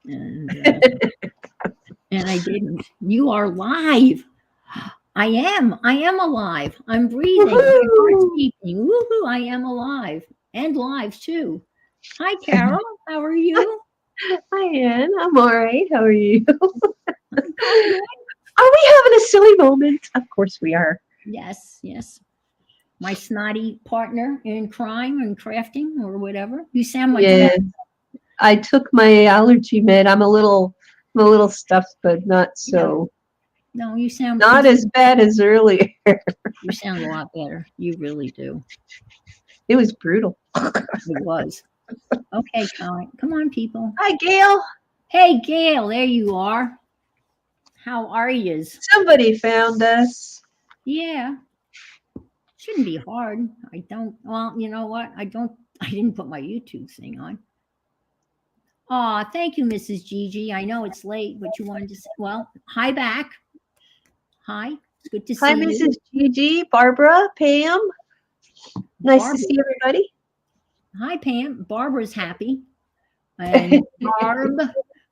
and and I didn't. You are live. I am. I am alive. I'm breathing. My heart's Woohoo! beating. Woohoo! I am alive and live too. Hi, Carol. How are you? Hi, Ann. I'm all right. How are you? I'm good. Are we having a silly moment? Of course we are. Yes, yes. My snotty partner in crime and crafting or whatever. You sound much better. Yeah, I took my allergy med. I'm a little stuffed, but not Yeah. so, No, not as bad as earlier. you sound a lot better. You really do. It was brutal. It was. Okay, Colin. Come on, people. Hi, Gail. Hey, Gail, there you are. How are yous? Somebody found us. Yeah, shouldn't be hard. I don't. Well, you know what? I don't. I didn't put my YouTube thing on. Aw, thank you, Mrs. Gigi. I know it's late, but you wanted to say. Well, hi back. Hi. It's good to Hi, see you, Mrs. Gigi, Barbara, Pam. Nice to Barbara. see everybody. Hi, Pam. Barbara's happy, and Barb,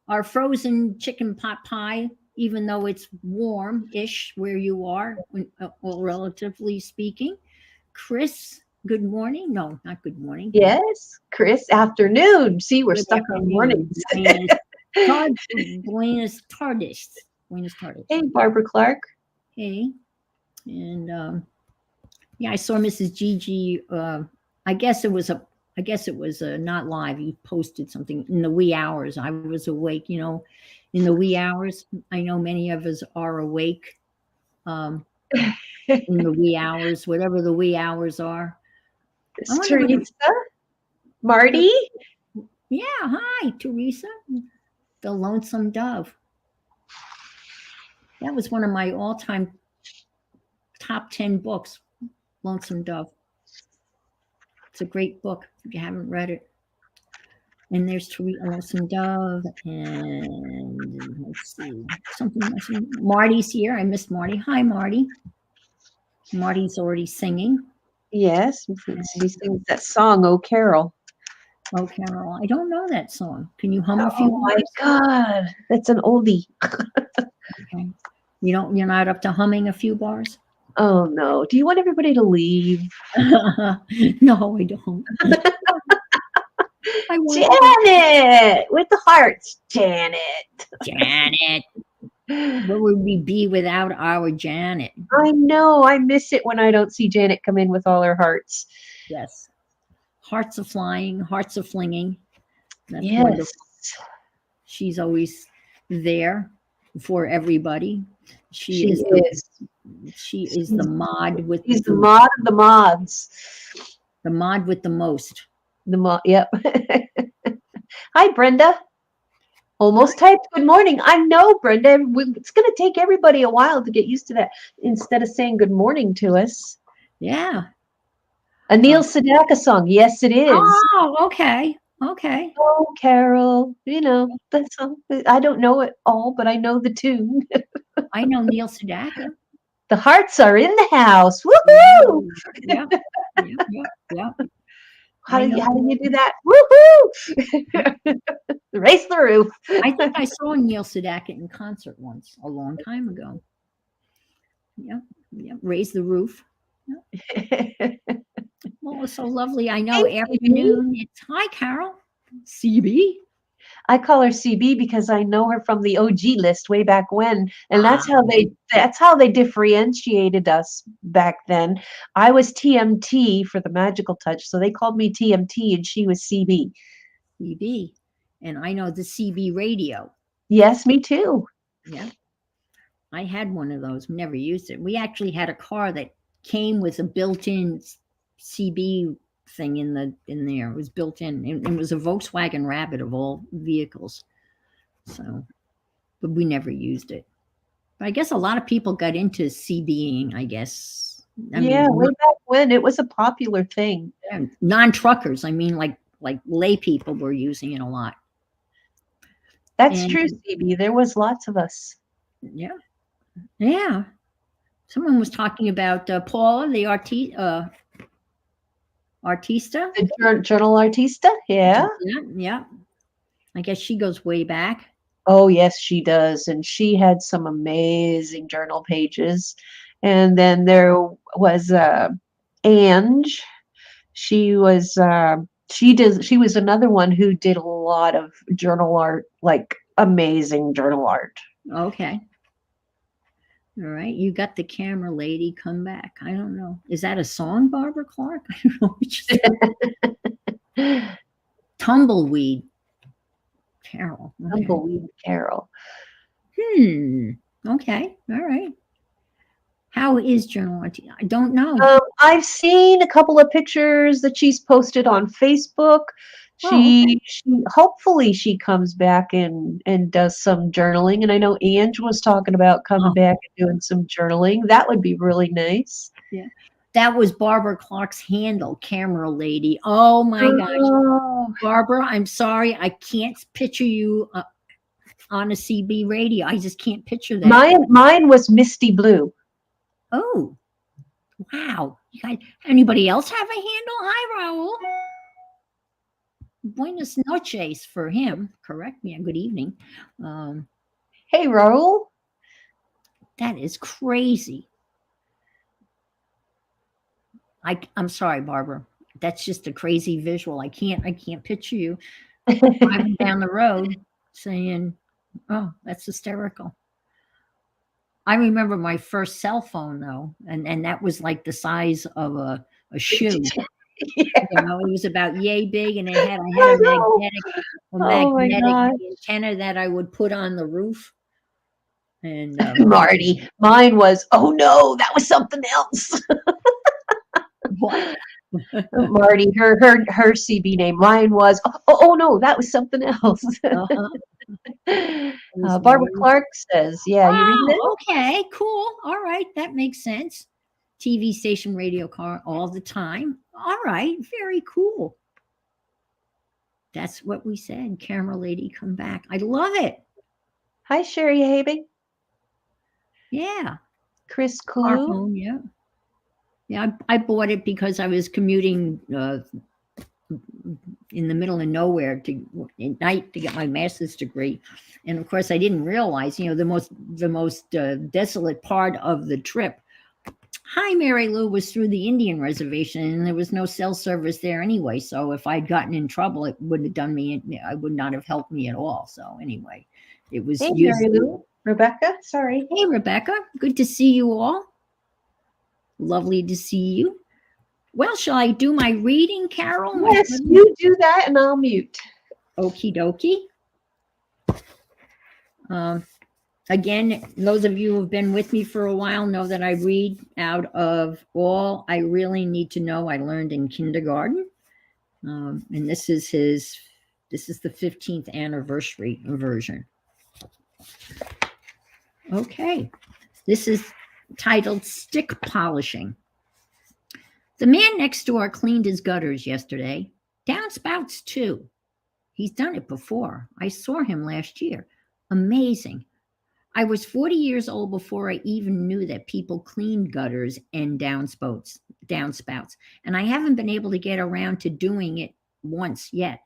our frozen chicken pot pie. Even though it's warm-ish where you are, well, relatively speaking. Chris, good morning. No, not good morning. Yes, Chris, afternoon. See, we're Good stuck on afternoon. mornings. Buenos tardes. Buenos tardes. Hey, Barbara Clark. Hey. And yeah, I saw Mrs. Gigi. I guess it was a. I guess it was not live. You posted something in the wee hours. I was awake. In the wee hours. I know many of us are awake. Um, in the wee hours, whatever the wee hours are. I It's wonder what. Teresa. Marty. Yeah, hi, Teresa. The Lonesome Dove. That was one of my all-time top 10 books, Lonesome Dove. It's a great book if you haven't read it. And there's Teresa Lonesome Dove, and let's see, something. Marty's here. I missed Marty. Hi, Marty. Marty's already singing. Yes, she sings that song, "Oh Carol." Oh, Carol, I don't know that song. Can you hum a few Oh my bars? God, that's an oldie. Okay. You're not up to humming a few bars? Oh no, do you want everybody to leave? No, I don't. I want Janet with the hearts, Janet. Janet. Where would we be without our Janet? I know, I miss it when I don't see Janet come in with all her hearts. Yes. Hearts are flying, hearts are flinging. That's Yes, wonderful. She's always there for everybody. she is is. she is the mod with She's the mod of the mods. the mod with the most. Yep. Hi, Brenda. Almost typed good morning. I know, Brenda. It's going to take everybody a while to get used to that instead of saying good morning to us. Yeah. A Neil Sedaka song. Yes, it is. Oh, okay. Okay. Oh, Carol. That song. I don't know it all, but I know the tune. I know Neil Sedaka. The hearts are in the house. Woohoo! Yeah. Yeah. How do you do that? Woohoo! Race the roof. I think I saw Neil Sedaka in concert once a long time ago. Yeah. Raise the roof. Yep. Well, it's so lovely. I know Hey, afternoon. It's hi, Carol. CB. I call her CB because I know her from the OG list way back when, and that's how they differentiated us back then. I was TMT for the magical touch, so they called me TMT, and she was CB. CB, and I know the CB radio. Yes, me too. Yeah, I had one of those. Never used it. We actually had a car that came with a built-in CB thing in there. It was built in. It was a Volkswagen Rabbit of all vehicles. So, but we never used it. But I guess a lot of people got into CBing. I guess. Yeah, way back when it was a popular thing. Non-truckers. I mean, like lay people were using it a lot. That's true, CB. There was lots of us. Yeah. Yeah. Someone was talking about Paula, the artista. The journal artista, yeah. Yeah. I guess she goes way back. Oh, yes, she does. And she had some amazing journal pages. And then there was Ange. She was she was another one who did a lot of journal art, like amazing journal art. Okay. All right. You got the camera lady come back. I don't know. Is that a song, Barbara Clark? I don't know. Tumbleweed. Carol. Okay. Tumbleweed Carol. Okay. All right. How is journal art? I don't know. I've seen a couple of pictures that she's posted on Facebook. Oh, okay. She hopefully she comes back and does some journaling. And I know Ange was talking about coming Oh, back and doing some journaling. That would be really nice. yeah. That was Barbara Clark's handle, camera lady. Oh my gosh. Oh, Barbara, I'm sorry. I can't picture you on a CB radio. I just can't picture that. mine was Misty Blue. Oh, wow. You guys, anybody else have a handle? Hi, Raul. Buenas noches for him. Correct me. Good evening. Um, Hey, Raul. that is crazy. I'm sorry, Barbara. That's just a crazy visual. I can't picture you driving down the road saying, "Oh, that's hysterical." I remember my first cell phone though, and that was like the size of a shoe. Yeah, You know, it was about yay big, and I had I a know. Oh my magnetic God. antenna that I would put on the roof. And Marty. Mine was, oh no, that was something else. what? Marty, her CB name. Mine was, oh no, that was something else. Uh-huh. It was Barbara Marie. Clark says, yeah, you reading it? Oh, okay, cool. All right, that makes sense. TV station, radio car, all the time. All right, very cool. That's what we said. Camera lady, come back. I love it. Hi, Sherry Habing. Yeah, Chris car Clue. phone. Yeah, yeah. I bought it because I was commuting in the middle of nowhere at night to get my master's degree, and of course I didn't realize, the most desolate part of the trip. Hi, Mary Lou was through the Indian reservation, and there was no cell service there anyway. So if I'd gotten in trouble, it wouldn't have done me. I would not have helped me at all. So anyway, it was Hey, used. Mary Lou. Rebecca, sorry. Hey, Rebecca, good to see you all. Lovely to see you. Well, shall I do my reading, Carol? Yes, you do that and I'll mute. Okie dokie. Again, those of you who have been with me for a while know that I read out of All I Really Need to Know I Learned in Kindergarten. And this is the 15th anniversary version. Okay. This is titled Stick Polishing. The man next door cleaned his gutters yesterday. Downspouts too. He's done it before. I saw him last year. Amazing. I was 40 years old before I even knew that people cleaned gutters and downspouts, and I haven't been able to get around to doing it once yet.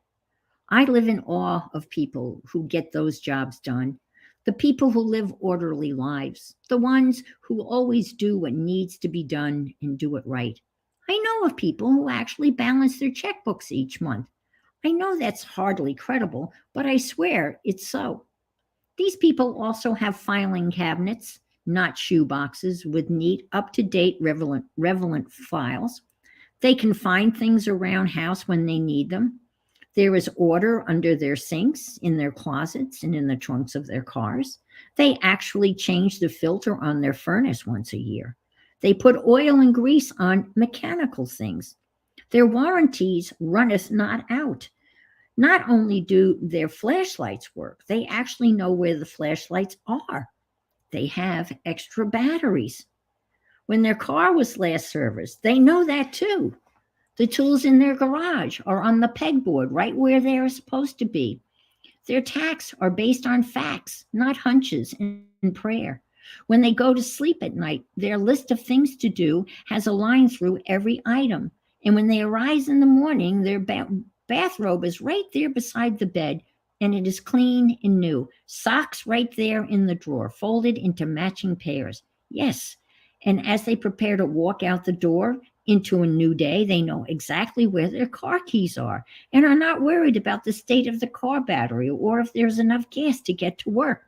I live in awe of people who get those jobs done, the people who live orderly lives, the ones who always do what needs to be done and do it right. I know of people who actually balance their checkbooks each month. I know that's hardly credible, but I swear it's so. These people also have filing cabinets, not shoe boxes, with neat, up-to-date, relevant files. They can find things around house when they need them. There is order under their sinks, in their closets, and in the trunks of their cars. They actually change the filter on their furnace once a year. They put oil and grease on mechanical things. Their warranties runneth not out. Not only do their flashlights work, they actually know where the flashlights are. They have extra batteries. When their car was last serviced, they know that too. The tools in their garage are on the pegboard right where they are supposed to be. Their tasks are based on facts, not hunches and prayer. When they go to sleep at night, their list of things to do has a line through every item. And when they arise in the morning, their bathrobe is right there beside the bed, and it is clean and new. Socks right there in the drawer, folded into matching pairs. Yes. And as they prepare to walk out the door into a new day, they know exactly where their car keys are and are not worried about the state of the car battery or if there's enough gas to get to work.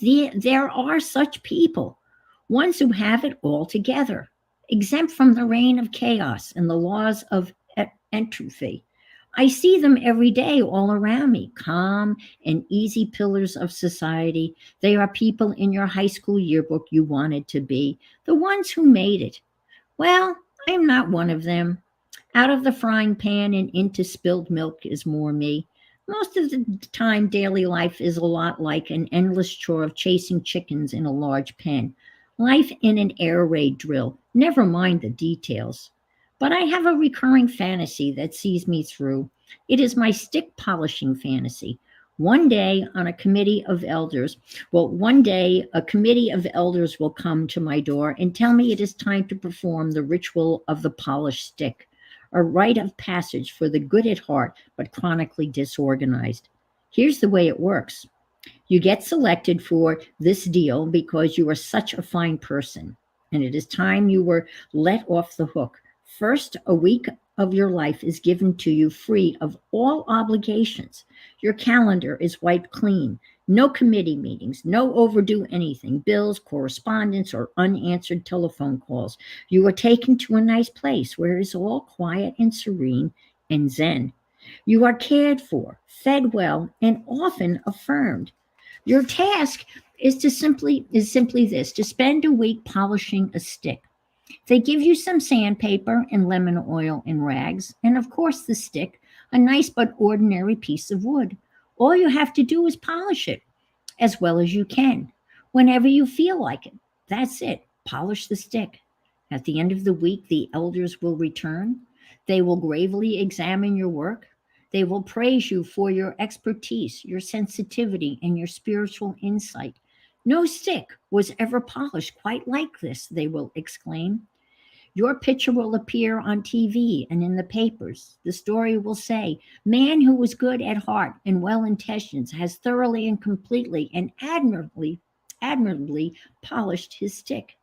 There are such people, ones who have it all together, exempt from the reign of chaos and the laws of entropy. I see them every day all around me, calm and easy pillars of society. They are people in your high school yearbook you wanted to be, the ones who made it. Well, I'm not one of them. Out of the frying pan and into spilled milk is more me. Most of the time, daily life is a lot like an endless chore of chasing chickens in a large pen. Life in an air raid drill, never mind the details. But I have a recurring fantasy that sees me through. It is my stick polishing fantasy. One day on a committee of elders, one day a committee of elders will come to my door and tell me it is time to perform the ritual of the polished stick, a rite of passage for the good at heart but chronically disorganized. Here's the way it works. You get selected for this deal because you are such a fine person, and it is time you were let off the hook. First, a week of your life is given to you free of all obligations. Your calendar is wiped clean. No committee meetings, no overdue anything, bills, correspondence, or unanswered telephone calls. You are taken to a nice place where it is all quiet and serene and zen. You are cared for, fed well, and often affirmed. Your task is simply this: to spend a week polishing a stick. They give you some sandpaper and lemon oil and rags, and of course the stick, a nice but ordinary piece of wood. All you have to do is polish it as well as you can, whenever you feel like it. That's it. Polish the stick. At the end of the week, the elders will return. They will gravely examine your work. They will praise you for your expertise, your sensitivity, and your spiritual insight. No stick was ever polished quite like this, they will exclaim. Your picture will appear on TV and in the papers. The story will say, man who was good at heart and well intentioned has thoroughly and completely and admirably polished his stick.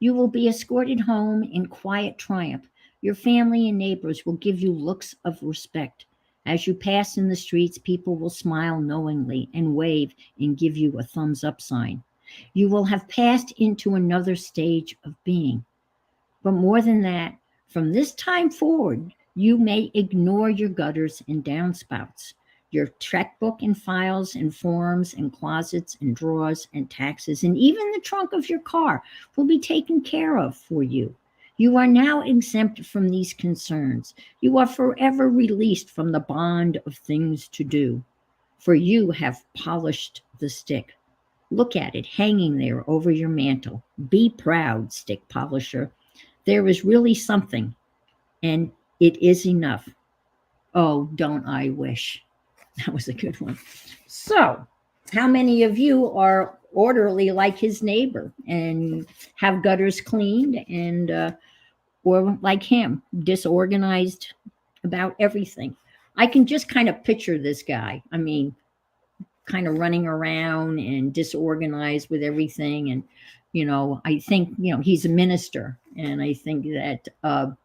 You will be escorted home in quiet triumph. Your family and neighbors will give you looks of respect. As you pass in the streets, people will smile knowingly and wave and give you a thumbs up sign. You will have passed into another stage of being. But more than that, from this time forward, you may ignore your gutters and downspouts, your checkbook and files and forms and closets and drawers and taxes, and even the trunk of your car will be taken care of for you. You are now exempt from these concerns. You are forever released from the bond of things to do, for you have polished the stick. Look at it hanging there over your mantle. Be proud, stick polisher. There is really something, and it is enough. Oh, don't I wish? That was a good one. So, how many of you are orderly like his neighbor and have gutters cleaned and or like him, disorganized about everything? I can just kind of picture this guy. I mean, kind of running around and disorganized with everything. And, I think, he's a minister. And I think that I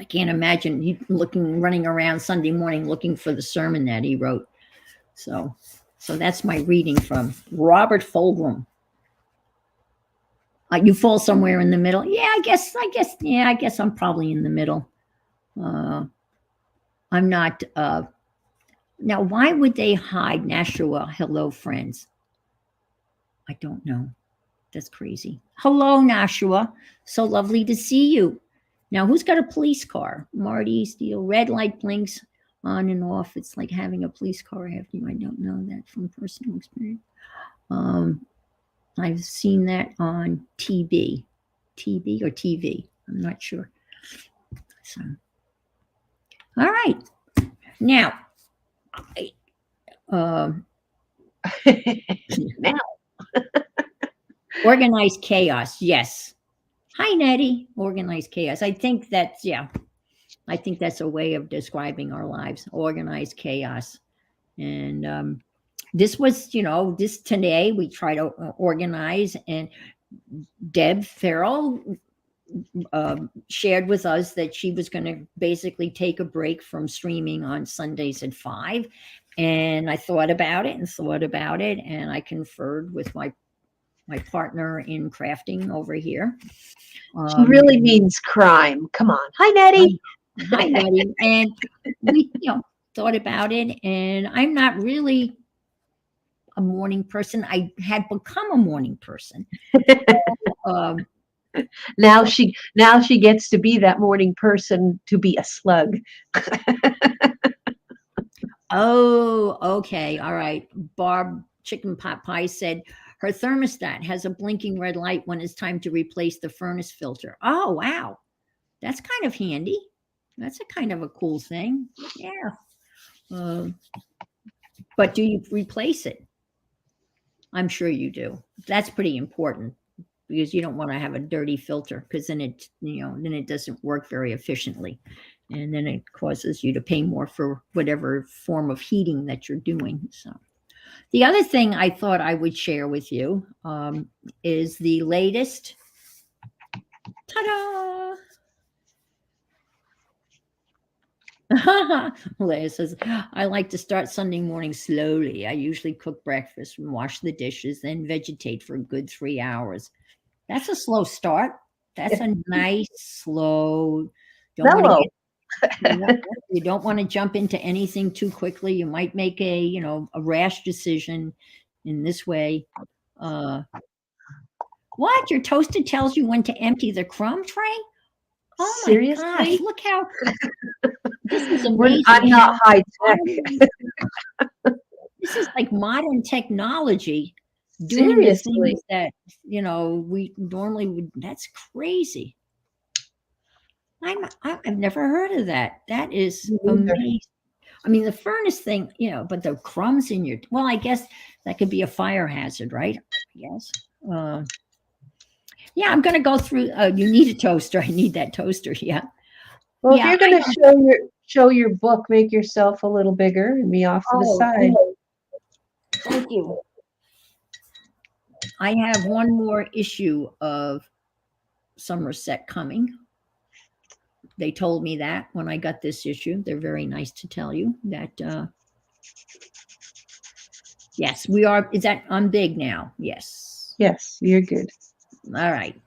can't imagine he running around Sunday morning looking for the sermon that he wrote. So that's my reading from Robert Fulghum. You fall somewhere in the middle. Yeah, I guess I'm probably in the middle. I'm not. Now, why would they hide Nashua? Hello, friends. I don't know. That's crazy. Hello, Nashua. So lovely to see you. Now, who's got a police car? Marty Steele. Red light blinks on and off. It's like having a police car after you. I don't know that from personal experience. I've seen that on TV or TV. I'm not sure. So, all right. Now, Now. Organized chaos. Yes. Hi, Nettie. Organized chaos. I think that's, yeah. I think that's a way of describing our lives, organized chaos. And this was, this today we try to organize, and Deb Farrell shared with us that she was going to basically take a break from streaming on Sundays at 5. And I thought about it and thought about it, and I conferred with my partner in crafting over here. She really means crime. Come on. Hi, Nettie. Hi, Nettie. And we, thought about it, and I'm not really a morning person. I had become a morning person. Now she gets to be that morning person, to be a slug. Oh, okay. All right. Barb Chicken Pot Pie said her thermostat has a blinking red light when it's time to replace the furnace filter. Oh, wow. That's kind of handy. That's a kind of a cool thing. Yeah. But do you replace it? I'm sure you do. That's pretty important, because you don't want to have a dirty filter, because then it doesn't work very efficiently. And then it causes you to pay more for whatever form of heating that you're doing. So the other thing I thought I would share with you is the latest. Ta-da! Leah says, I like to start Sunday morning slowly. I usually cook breakfast and wash the dishes, then vegetate for a good 3 hours. That's a slow start. That's a nice, slow. Mellow. You don't want to jump into anything too quickly. You might make a rash decision in this way. What? Your toaster tells you when to empty the crumb tray? Oh my Seriously? gosh, look how this is amazing. I'm not high tech. This is like modern technology doing the things that we normally would. That's crazy. I've never heard of that. That is amazing. I mean, the furnace thing, but the crumbs in your, well, I guess that could be a fire hazard, right? Yes. Yeah, I'm going to go through. You need a toaster. I need that toaster. Yeah. Well, if you're going to show your book, make yourself a little bigger and be off to the side. Thank you. I have one more issue of Somerset coming. They told me that when I got this issue. They're very nice to tell you that. Yes, we are. Is that I'm big now? Yes. Yes, you're good. All right.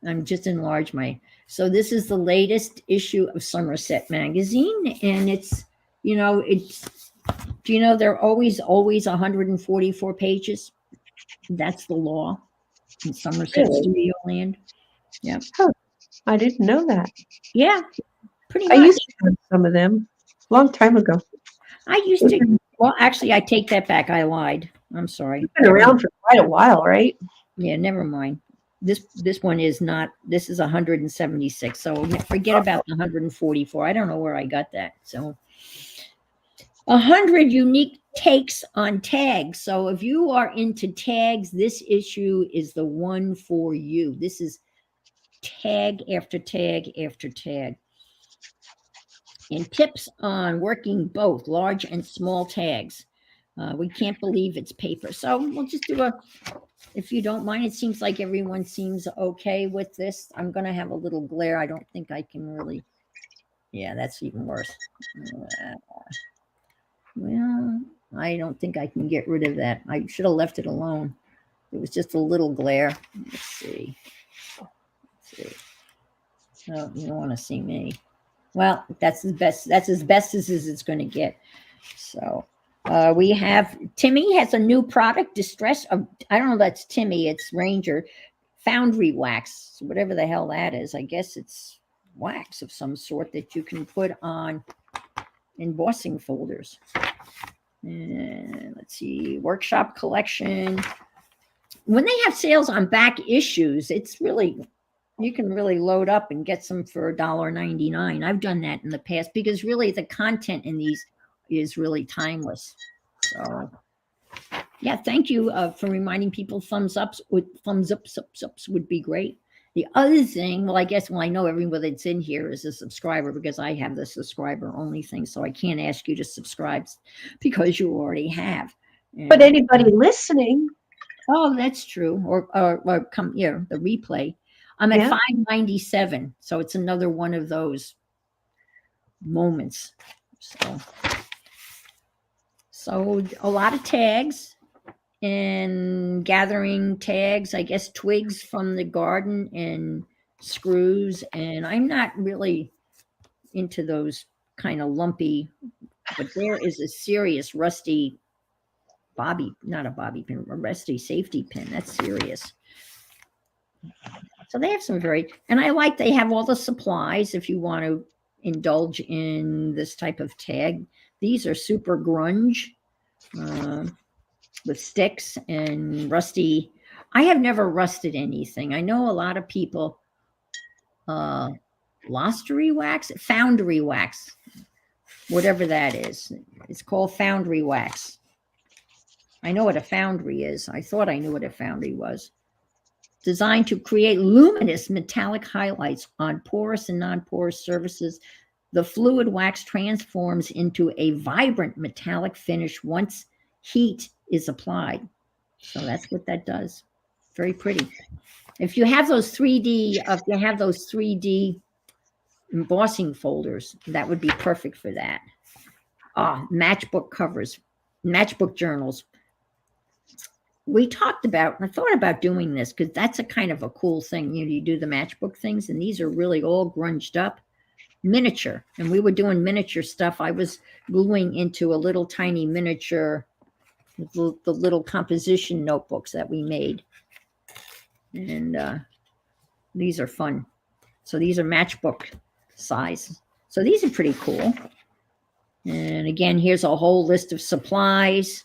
I'm just enlarged my. So this is the latest issue of Somerset magazine, and it's. Do you know they're always 144 pages? That's the law in Somerset Studio Land. Yeah. Huh. I didn't know that. Yeah, pretty much. I used to have some of them a long time ago. I used to. Well, actually, I take that back. I lied. I'm sorry. You've been around for quite a while, right? Yeah, never mind. This one is not. This is 176. So forget about the 144. I don't know where I got that. So 100 unique takes on tags. So if you are into tags, this issue is the one for you. This is tag after tag after tag. And tips on working both large and small tags. We can't believe it's paper. So we'll just do if you don't mind. It seems like everyone seems okay with this. I'm going to have a little glare. I don't think I can really. Yeah, that's even worse. Well, I don't think I can get rid of that. I should have left it alone. It was just a little glare. Let's see. Oh, you don't want to see me. Well, that's as best as it's going to get. So we have Timmy has a new product, Distress. I don't know if that's Timmy. It's Ranger Foundry Wax, whatever the hell that is. I guess it's wax of some sort that you can put on embossing folders. And let's see, workshop collection. When they have sales on back issues, it's really, you can really load up and get some for $1.99. I've done that in the past because really the content in these is really timeless. So yeah, thank you for reminding people. Thumbs ups would be great. The other thing, well, I guess, well, I know everyone that's in here is a subscriber because I have the subscriber only thing. So I can't ask you to subscribe because you already have. But And, anybody listening, oh, that's true. Or come, yeah, the replay. I'm at yeah. 597. So it's another one of those moments. So a lot of tags and gathering tags, I guess twigs from the garden and screws. And I'm not really into those kind of lumpy, but there is a serious rusty not a bobby pin, a rusty safety pin. That's serious. So they have some and I like they have all the supplies if you want to indulge in this type of tag. These are super grunge. With sticks and rusty. I have never rusted anything. I know a lot of people, foundry wax, whatever that is. It's called foundry wax. I know what a foundry is. I thought I knew what a foundry was. Designed to create luminous metallic highlights on porous and non-porous surfaces, the fluid wax transforms into a vibrant metallic finish once heat is applied. So that's what that does. Very pretty. If you have those 3D, embossing folders, that would be perfect for that. Matchbook covers, matchbook journals. I thought about doing this because that's a kind of a cool thing. You do the matchbook things, and these are really all grunged up. Miniature, and we were doing miniature stuff. I was gluing into a little tiny miniature, the little composition notebooks that we made. And these are fun. So these are matchbook size. So these are pretty cool. And again, here's a whole list of supplies.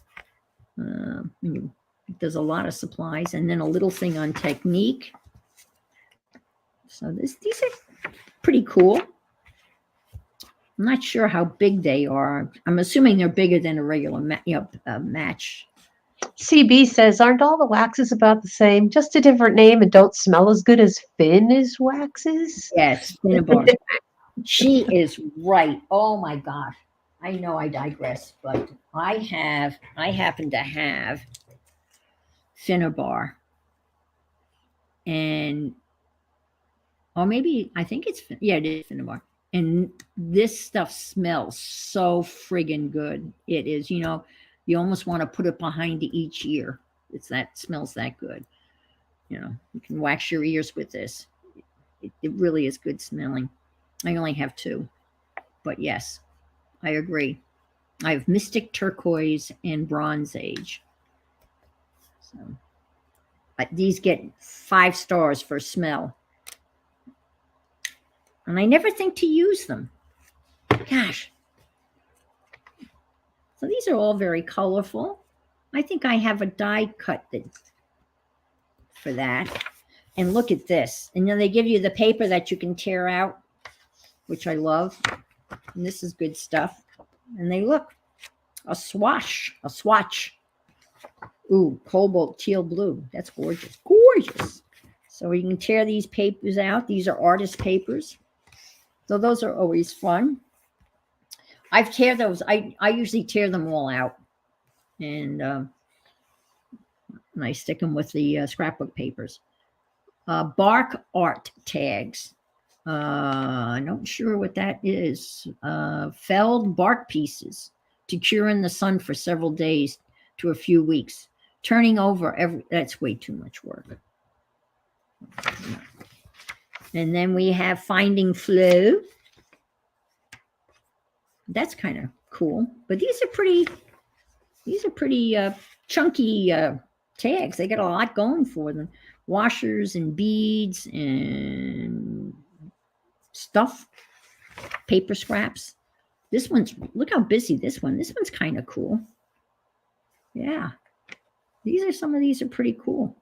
There's a lot of supplies, and then a little thing on technique. So these are pretty cool. I'm not sure how big they are. I'm assuming they're bigger than a regular match. CB says, aren't all the waxes about the same? Just a different name and don't smell as good as Fin's waxes? Yes, Finnabar. She is right. Oh my God. I know I digress, but I happen to have Finnabar. And, or maybe, I think it is Finnabar. And this stuff smells so friggin' good. It is, you almost want to put it behind each ear. Smells that good. You can wax your ears with this. It really is good smelling. I only have 2, but yes, I agree. I have Mystic Turquoise and Bronze Age. So, but these get 5 stars for smell. And I never think to use them. Gosh. So these are all very colorful. I think I have a die cut for that. And look at this. And then they give you the paper that you can tear out, which I love. And this is good stuff. And they look a swatch. Ooh, cobalt teal blue. That's gorgeous. Gorgeous. So you can tear these papers out. These are artist papers. So those are always fun. I usually tear them all out. And I stick them with the scrapbook papers. Bark art tags. I'm not sure what that is. Felled bark pieces to cure in the sun for several days to a few weeks. Turning over that's way too much work. And then we have Finding Flow. That's kind of cool. But these are pretty chunky tags. They got a lot going for them. Washers and beads and stuff. Paper scraps. Look how busy this one's kind of cool. Yeah. Some of these are pretty cool.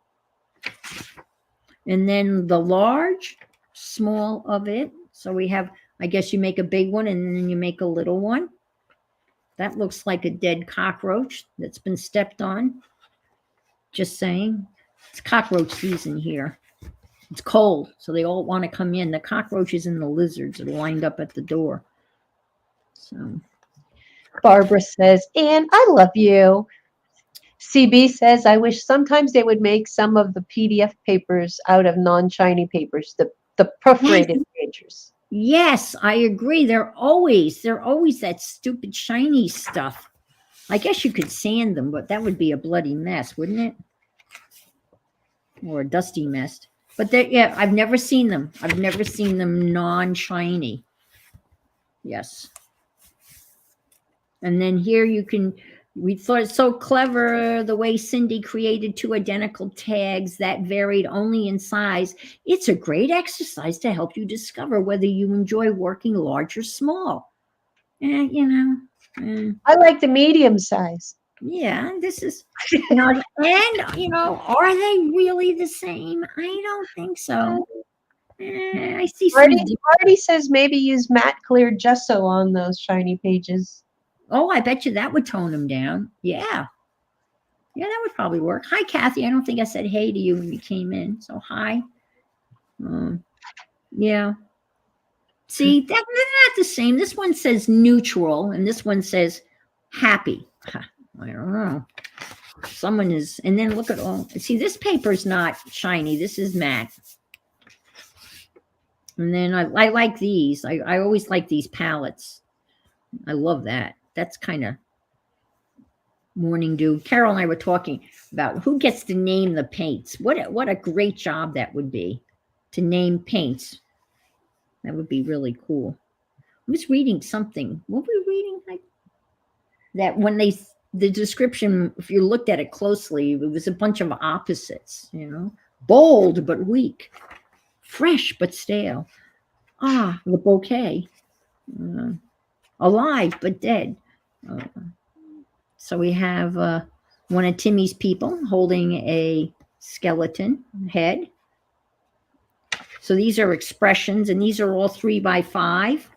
And then the large, small of it. So we have, I guess you make a big one and then you make a little one. That looks like a dead cockroach that's been stepped on. Just saying. It's cockroach season here. It's cold, so they all want to come in. The cockroaches and the lizards are lined up at the door. So Barbara says, "And I love you." CB says, "I wish sometimes they would make some of the PDF papers out of non-shiny papers, the perforated pages." yes, I agree. They're always that stupid shiny stuff. I guess you could sand them, but that would be a bloody mess, wouldn't it? Or a dusty mess. But yeah, I've never seen them. I've never seen them non-shiny. Yes. And then here we thought it so clever the way Cindy created two identical tags that varied only in size. It's a great exercise to help you discover whether you enjoy working large or small. I like the medium size. Yeah, this is, and are they really the same? I don't think so. I see some. Marty says maybe use matte clear gesso on those shiny pages. Oh, I bet you that would tone them down. Yeah. Yeah, that would probably work. Hi, Kathy. I don't think I said hey to you when you came in. So hi. Yeah. See, they're not the same. This one says neutral, and this one says happy. I don't know. Someone is, and then look at all. See, this paper's not shiny. This is matte. And then I like these. I always like these palettes. I love that. That's kind of morning dew. Carol and I were talking about who gets to name the paints. What a great job that would be to name paints. That would be really cool. I was reading something. What were we reading? That when the description, if you looked at it closely, it was a bunch of opposites, bold but weak, fresh but stale. The bouquet, alive but dead. So we have one of Timmy's people holding a skeleton head. So these are expressions, and these are all 3 by 5.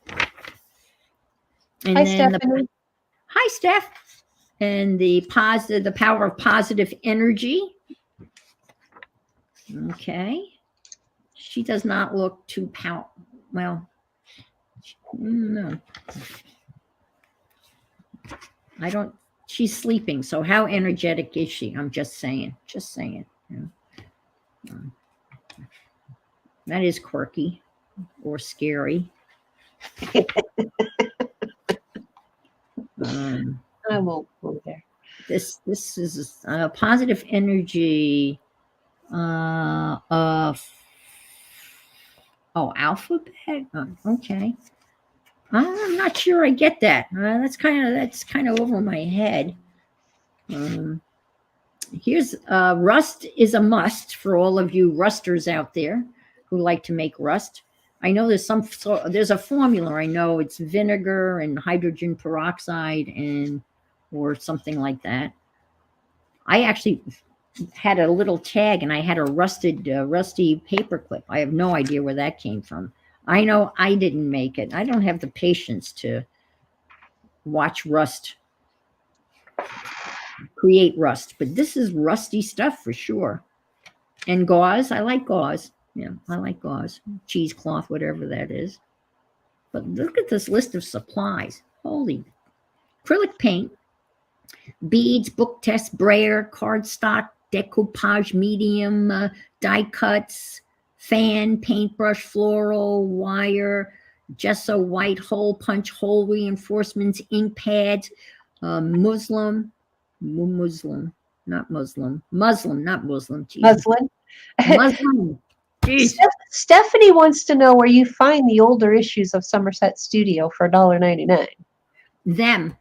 And Hi, then Stephanie. hi, Steph. And the power of positive energy. Okay. She does not look too well. No. I don't. She's sleeping. So how energetic is she? I'm just saying. Just saying. That is quirky or scary. I won't go there. This is positive energy of alphabet. Okay, I'm not sure I get that. That's kind of over my head. Here's rust is a must for all of you rusters out there who like to make rust. I know there's a formula. I know it's vinegar and hydrogen peroxide or something like that. I actually had a little tag and I had a rusty paper clip. I have no idea where that came from. I know I didn't make it. I don't have the patience to watch rust create rust, but this is rusty stuff for sure. And gauze, I like gauze. Yeah, I like gauze, cheesecloth, whatever that is. But look at this list of supplies. Holy acrylic paint, beads, book test, brayer, cardstock, decoupage medium, die cuts, fan, paintbrush, floral, wire, gesso, white, hole punch, hole reinforcements, ink pads, muslin, not Muslim. Jesus. Muslin. Stephanie wants to know where you find the older issues of Somerset Studio for $1.99.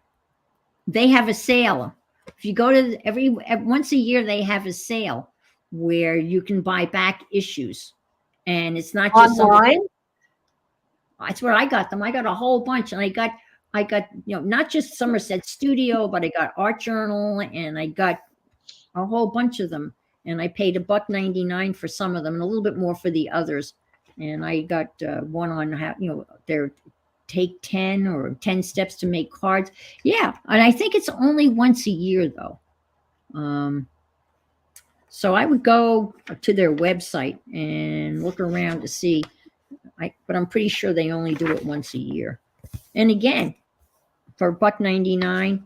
They have a sale. If you go to once a year, they have a sale where you can buy back issues, and it's not just online. That's where I got them. I got a whole bunch, and I got not just Somerset Studio, but I got Art Journal, and I got a whole bunch of them. And I paid $1.99 for some of them, and a little bit more for the others. And I got one on how their take 10 or 10 steps to make cards. Yeah, and I think it's only once a year though. So I would go to their website and look around to see. But I'm pretty sure they only do it once a year. And again, for $1.99,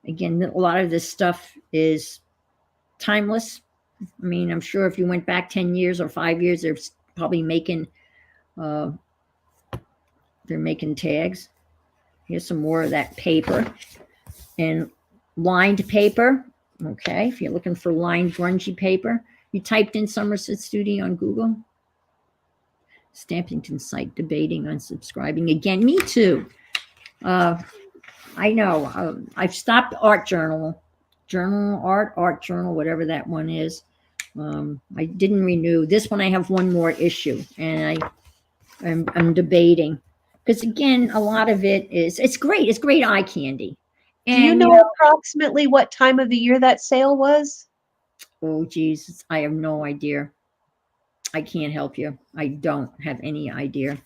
again, a lot of this stuff is timeless. I mean, I'm sure if you went back 10 years or 5 years, they're probably making uh, they're making tags. Here's some more of that paper and lined paper. Okay, if you're looking for lined grungy paper, you typed in Somerset Studio on Google. Stampington site debating unsubscribing again. Me too. I know. I've stopped art journal, whatever that one is. I didn't renew this one. I have one more issue, and I'm debating because again, a lot of it's great. It's great eye candy. Do you And know approximately what time of the year that sale was? Oh, Jesus, I have no idea. I can't help you. I don't have any idea.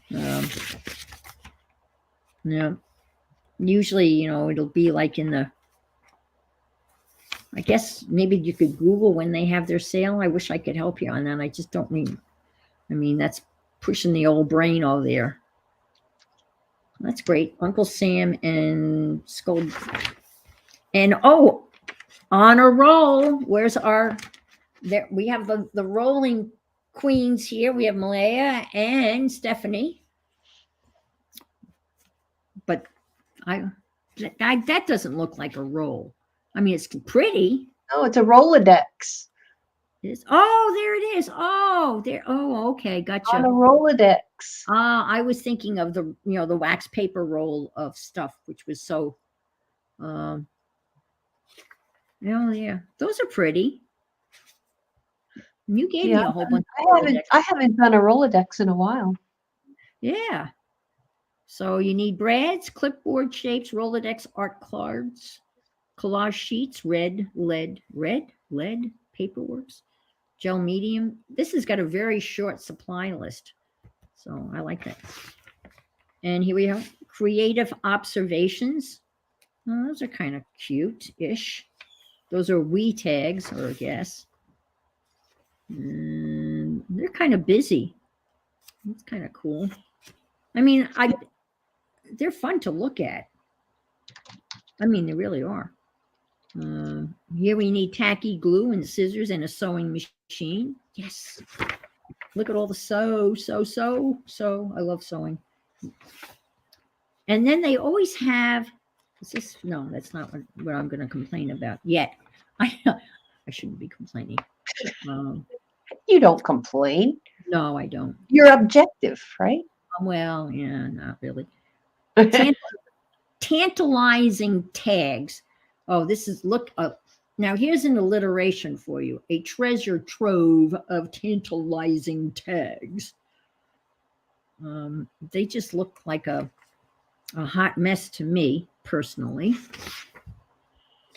No. Usually, it'll be like I guess maybe you could Google when they have their sale. I wish I could help you on that. I just don't mean, that's pushing the old brain over there. That's great. Uncle Sam and Scold. And on a roll. Where's there? We have the rolling queens here. We have Malaya and Stephanie. But that doesn't look like a roll. I mean, it's pretty. Oh, it's a Rolodex. There it is. Okay, gotcha. On a Rolodex. I was thinking of the wax paper roll of stuff, which was so. Yeah, those are pretty. You gave me a whole bunch. I haven't done a Rolodex in a while. Yeah. So you need brads, clipboard shapes, Rolodex art cards, collage sheets, red, lead, paperworks, gel medium. This has got a very short supply list. So I like that. And here we have creative observations. Oh, those are kind of cute-ish. Those are wee tags, or I guess. And they're kind of busy. It's kind of cool. I mean, they're fun to look at. I mean, they really are. Here we need tacky glue and scissors and a sewing machine. Yes. Look at all the sew. I love sewing. And then they always have, no, that's not what I'm going to complain about yet. I shouldn't be complaining. You don't complain. No, I don't. You're objective, right? Well, yeah, not really. Tantalizing tags. Oh, this is, now here's an alliteration for you. A treasure trove of tantalizing tags. They just look like a hot mess to me, personally.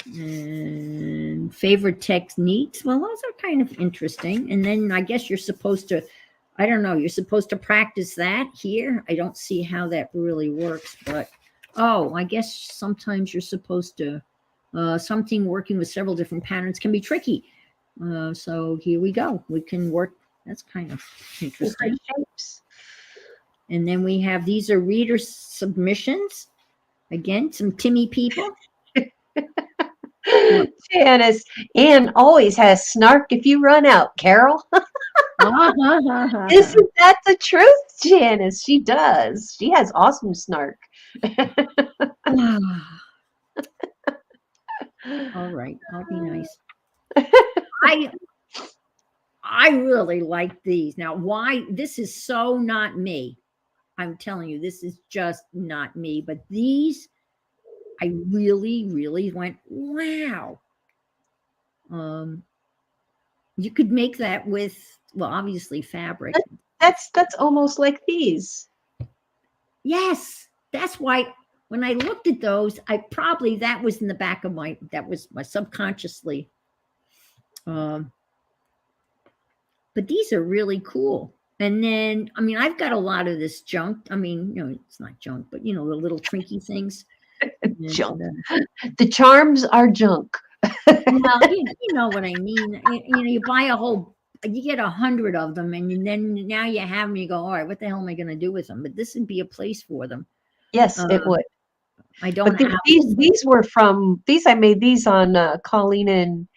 And favorite techniques. Well, those are kind of interesting. And then I guess you're supposed to, I don't know, you're supposed to practice that here. I don't see how that really works, but I guess sometimes you're supposed to, something working with several different patterns can be tricky. So here we go. We can work. That's kind of interesting. And then we have, these are reader submissions. Again, some Timmy people. Janice, Anne always has snark if you run out, Carol. Isn't that the truth, Janice? She does. She has awesome snark. All right, I'll be nice. I really like these. Now, why? This is so not me. I'm telling you, this is just not me. But these, I really, really went, wow. You could make that with, well, obviously fabric. That's almost like these. Yes, that's why when I looked at those, that was in the back of that was my subconsciously. But these are really cool. And then, I mean, I've got a lot of this junk. I mean, it's not junk, but the little trinky things. Junk. The charms are junk. Well, you know what I mean. You buy you get 100 of them, and then now you have them. You go, all right, what the hell am I going to do with them? But this would be a place for them. Yes, it Um, would. I don't But have. these were from these. I made these on Colleen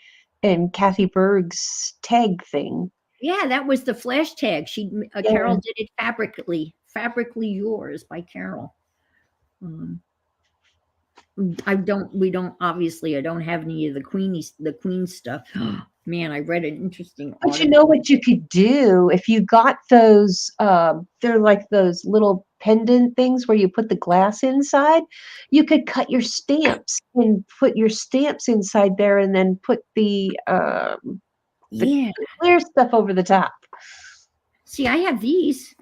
and Kathy Berg's tag thing. Yeah, that was the flash tag. Yeah. Carol did it fabrically yours by Carol. Um, we don't obviously. I don't have any of the Queen stuff. Man, I read an interesting But you article. know what you could do if you got those? They're like those little pendant things where you put the glass inside. You could cut your stamps and put your stamps inside there, and then put the Yeah. clear stuff over the top. See, I have these.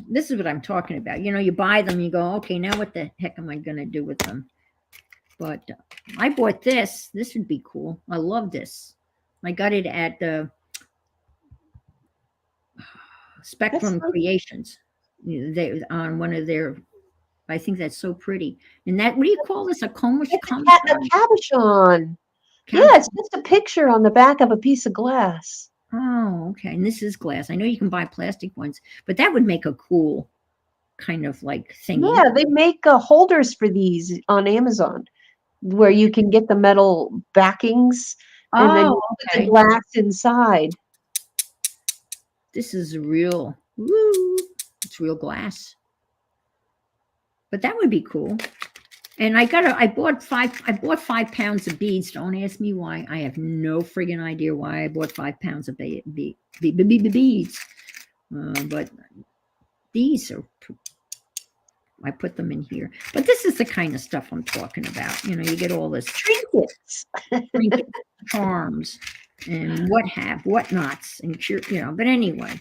This is what I'm talking about. You buy them, you go, okay, now what the heck am I going to do with them? But I bought this. This would be cool. I love this. I got it at the That's Spectrum nice. Creations. They on one of their. I think that's so pretty. And that, what do you call this? A comish It's comish a cabochon. Yeah, cabinet? it's just a picture on the back of a piece of glass. Oh, okay. And this is glass. I know you can buy plastic ones, but that would make a cool kind of like thingy. Yeah, they make holders for these on Amazon where you can get the metal backings and then Oh, you put the okay. glass inside. This is real. Woo! It's real glass. But that would be cool. And I bought 5 pounds of beads. Don't ask me why. I have no friggin' idea why I bought 5 pounds of beads. But these are, I put them in here. But this is the kind of stuff I'm talking about. You get all this Trinkets. trinket charms and whatnots and But anyway,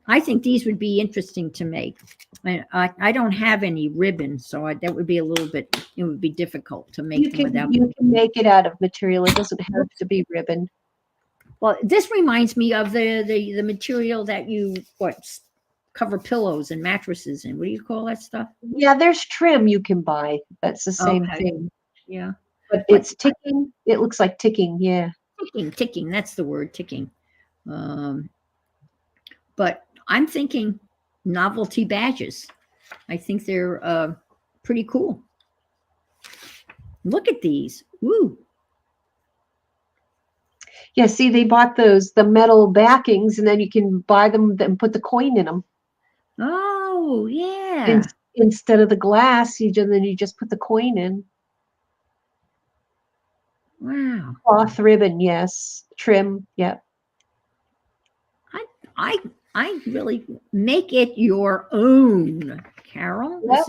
I think these would be interesting to make. I don't have any ribbon, so that would be a little bit. It would be difficult to make them without. You can make it out of material. It doesn't have to be ribbon. Well, this reminds me of the material that you cover pillows and mattresses in. What do you call that stuff? Yeah, there's trim you can buy. That's the same Okay, thing. yeah, But but it's ticking. It looks like ticking. Yeah. ticking. That's the word, ticking. Um, but I'm thinking novelty badges. I think they're pretty cool. Look at these. Woo. Yeah, see, they bought the metal backings, and then you can buy them and put the coin in them. Oh, yeah. Instead of the glass, then you just put the coin in. Wow. Cloth ribbon, yes. Trim, yeah. I really make it your own, Carol. Yep.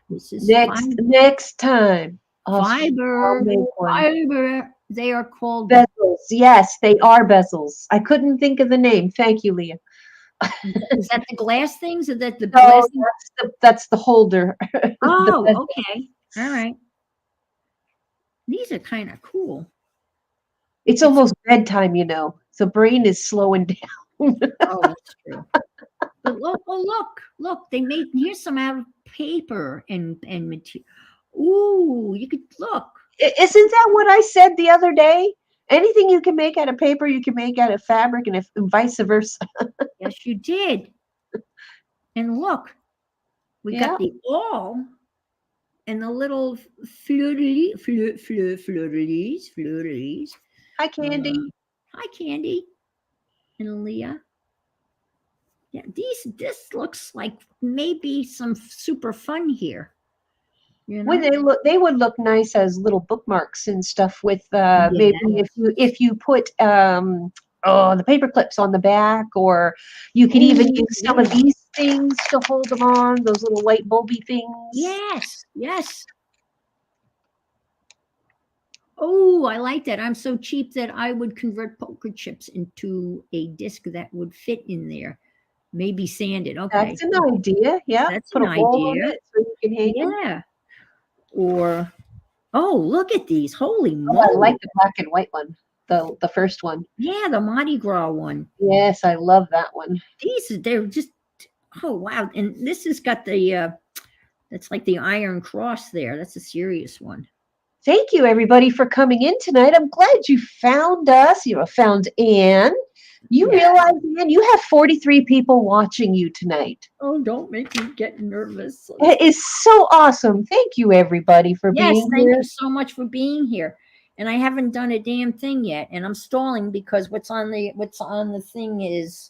This is Next time. I'll fiber. make one. Fiber. They are called bezels. Yes, they are bezels. I couldn't think of the name. Thank you, Leah. Is that the glass things, or that the No, glass? that's the holder. Oh, okay. All right. These are kind of cool. It's almost bedtime, so brain is slowing down. Oh, that's true. But look! They made here's some out of paper and material. Ooh, you could look. Isn't that what I said the other day? Anything you can make out of paper, you can make out of fabric, and vice versa. Yes, you did. And look, we got the awl and the little fleur-de-lis. Hi, Candy. Hi, Candy and Leah. Yeah, this looks like maybe some super fun here. Well, they would look nice as little bookmarks and stuff with maybe if you put the paper clips on the back, or you could even use some of these things to hold them on, those little light bulby things. Yes. Oh, I like that. I'm so cheap that I would convert poker chips into a disc that would fit in there. Maybe sand it. Okay. That's an idea. Yeah. That's put an a wall idea. on it so you can hang them. Yeah. Or, look at these. Holy moly. I like the black and white one, the first one. Yeah, the Mardi Gras one. Yes, I love that one. They're just, oh, wow. And this has got that's like the Iron Cross there. That's a serious one. Thank you, everybody, for coming in tonight. I'm glad you found us. You found Anne. You Yeah. realize, Anne, you have 43 people watching you tonight. Oh, don't make me get nervous. It is so awesome. Thank you, everybody, for Yes, being thank here. you so much for being here. And I haven't done a damn thing yet, and I'm stalling because what's on the thing is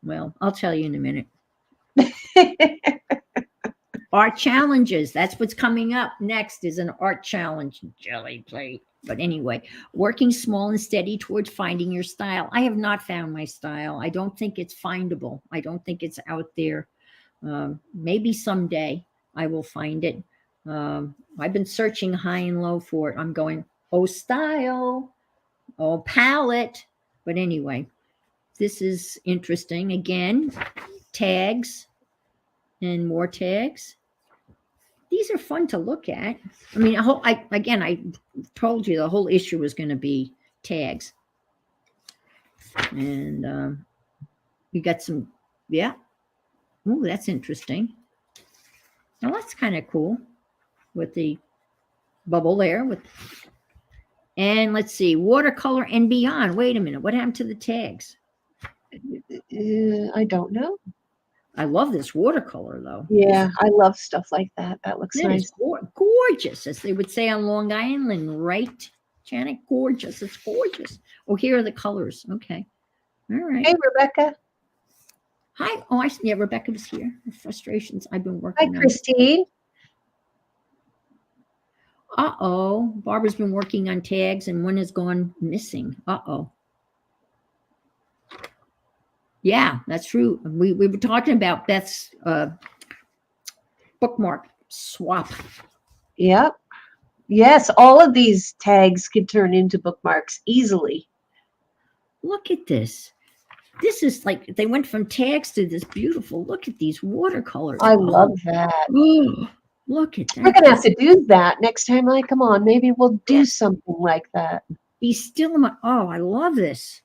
well, I'll tell you in a minute. Art challenges. That's what's coming up next is an art challenge jelly plate. But anyway, working small and steady towards finding your style. I have not found my style. I don't think it's findable. I don't think it's out there. Maybe someday I will find it. I've been searching high and low for it. I'm going, oh, style, oh, palette. But anyway, this is interesting. Again, tags and more tags. These are fun to look at. I mean, I told you the whole issue was going to be tags. And you got some, yeah. Oh, that's interesting. Now that's kind of cool with the bubble there. And let's see, watercolor and beyond. Wait a minute, what happened to the tags? I don't know. I love this watercolor though. Yeah, I love stuff like that. That looks It nice. is gorgeous, as they would say on Long Island, right, Janet? Gorgeous. It's gorgeous. Oh, here are the colors. Okay. All right. Hey, Rebecca. Hi. Oh, yeah, Rebecca was here. Frustrations I've been Hi, working on. Christine. Uh-oh. Barbara's been working on tags and one has gone missing. Uh-oh. Yeah, that's true. We were talking about Beth's bookmark swap. Yep. Yes, all of these tags can turn into bookmarks easily. Look at this. This is like they went from tags to this beautiful. Look at these watercolors. I love that. Oh, look at that. We're gonna have to do that next time I come on. Maybe we'll do something like that. Be still in my. Oh, I love this.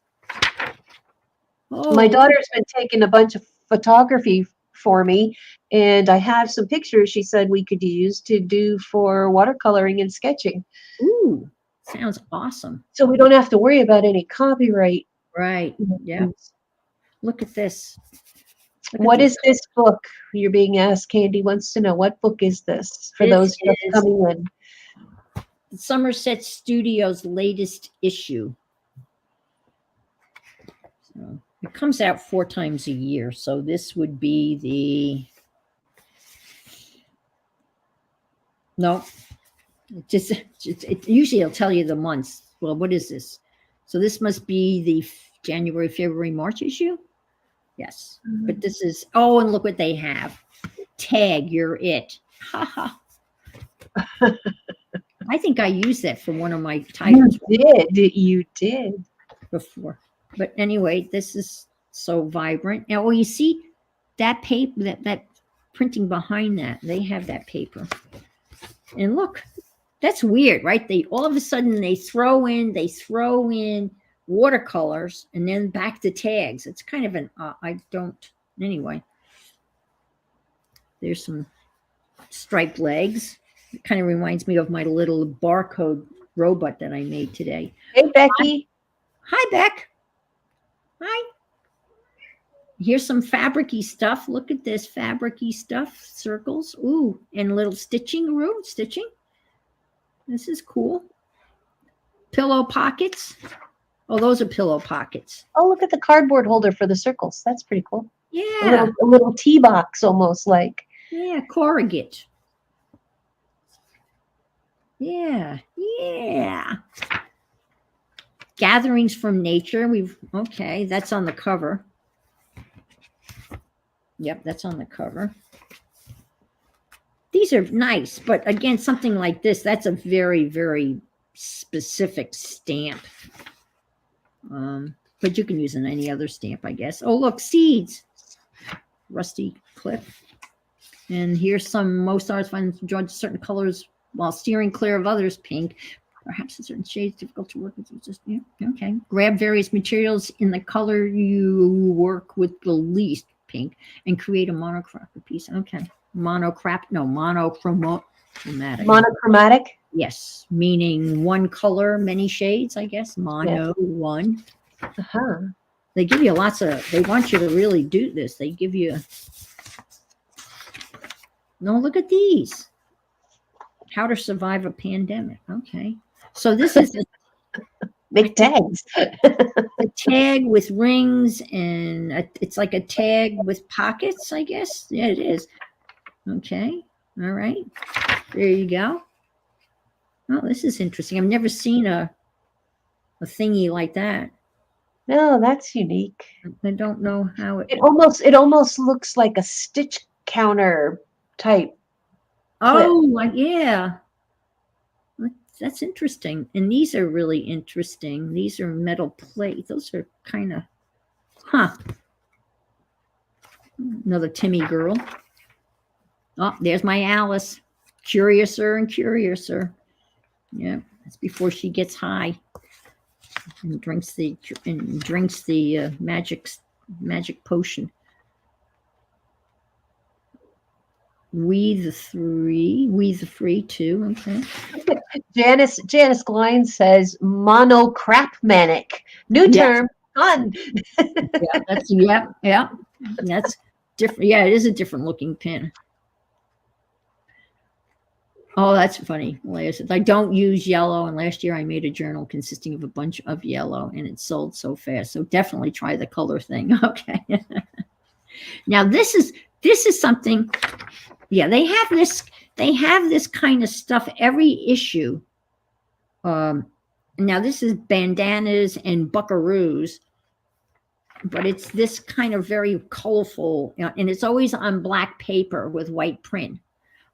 Oh, My daughter's been taking a bunch of photography for me, and I have some pictures she said we could use to do for watercoloring and sketching. Ooh, sounds awesome. So we don't have to worry about any copyright. Right. Yeah. Look at this. What is this book? You're being asked. Candy wants to know, what book is this for those just coming in? Somerset Studios' latest issue. So it comes out 4 times a year. So this would be the. No. Usually it'll tell you the months. Well, what is this? So this must be the January, February, March issue. Yes, but this is, oh, and look what they have. Tag, you're it. Ha ha. I think I used that for one of my titles. You did. Before. But anyway, this is so vibrant. Now, well, you see that paper, that printing behind that, they have that paper. And look, that's weird, right? They all of a sudden they throw in watercolors and then back to tags. It's kind of an anyway. There's some striped legs. It kind of reminds me of my little barcode robot that I made today. Hey, Becky. Hi, Beck. Hi. Here's some fabric-y stuff. Look at this fabric-y stuff. Circles. Ooh, and little stitching. This is cool. Pillow pockets. Oh, those are pillow pockets. Oh, look at the cardboard holder for the circles. That's pretty cool. Yeah. A little tea box almost like. Yeah, corrugate. Yeah. Gatherings from nature. Okay, that's on the cover. Yep, that's on the cover. These are nice, but again, something like this, that's a very, very specific stamp. But you can use any other stamp, I guess. Oh, look, seeds. Rusty cliff. And here's some most artists find draw certain colors while steering clear of others. Pink. Perhaps in certain shades difficult to work with. Just okay. Grab various materials in the color you work with the least, pink, and create a monochromatic piece. Okay. Monochromatic. Yes, meaning one color, many shades, I guess. Mono, one. Uh-huh. They give you lots of, they want you to really do this. They give you, no, look at these. How to survive a pandemic. Okay. So this is Make tags. a tag with rings and it's like a tag with pockets, I guess. Yeah, it is. Okay. All right. There you go. Oh, this is interesting. I've never seen a thingy like that. No, that's unique. I don't know how it. It almost looks like a stitch counter type clip. Oh, yeah. That's interesting. And these are really interesting. These are metal plate. Those are kind of, huh. Another Timmy girl. Oh, there's my Alice. Curiouser and curiouser. Yeah, that's before she gets high and drinks the magic potion. We the free too. Okay. Janice Klein says monocrapmanic. New Yes. term. Fun. Yeah, that's different. Yeah, it is a different looking pen. Oh, that's funny. Leah said, I don't use yellow, and last year I made a journal consisting of a bunch of yellow, and it sold so fast. So definitely try the color thing. Okay. Now this is something. Yeah, they have this kind of stuff every issue. Now this is bandanas and buckaroos, but it's this kind of very colorful, and it's always on black paper with white print.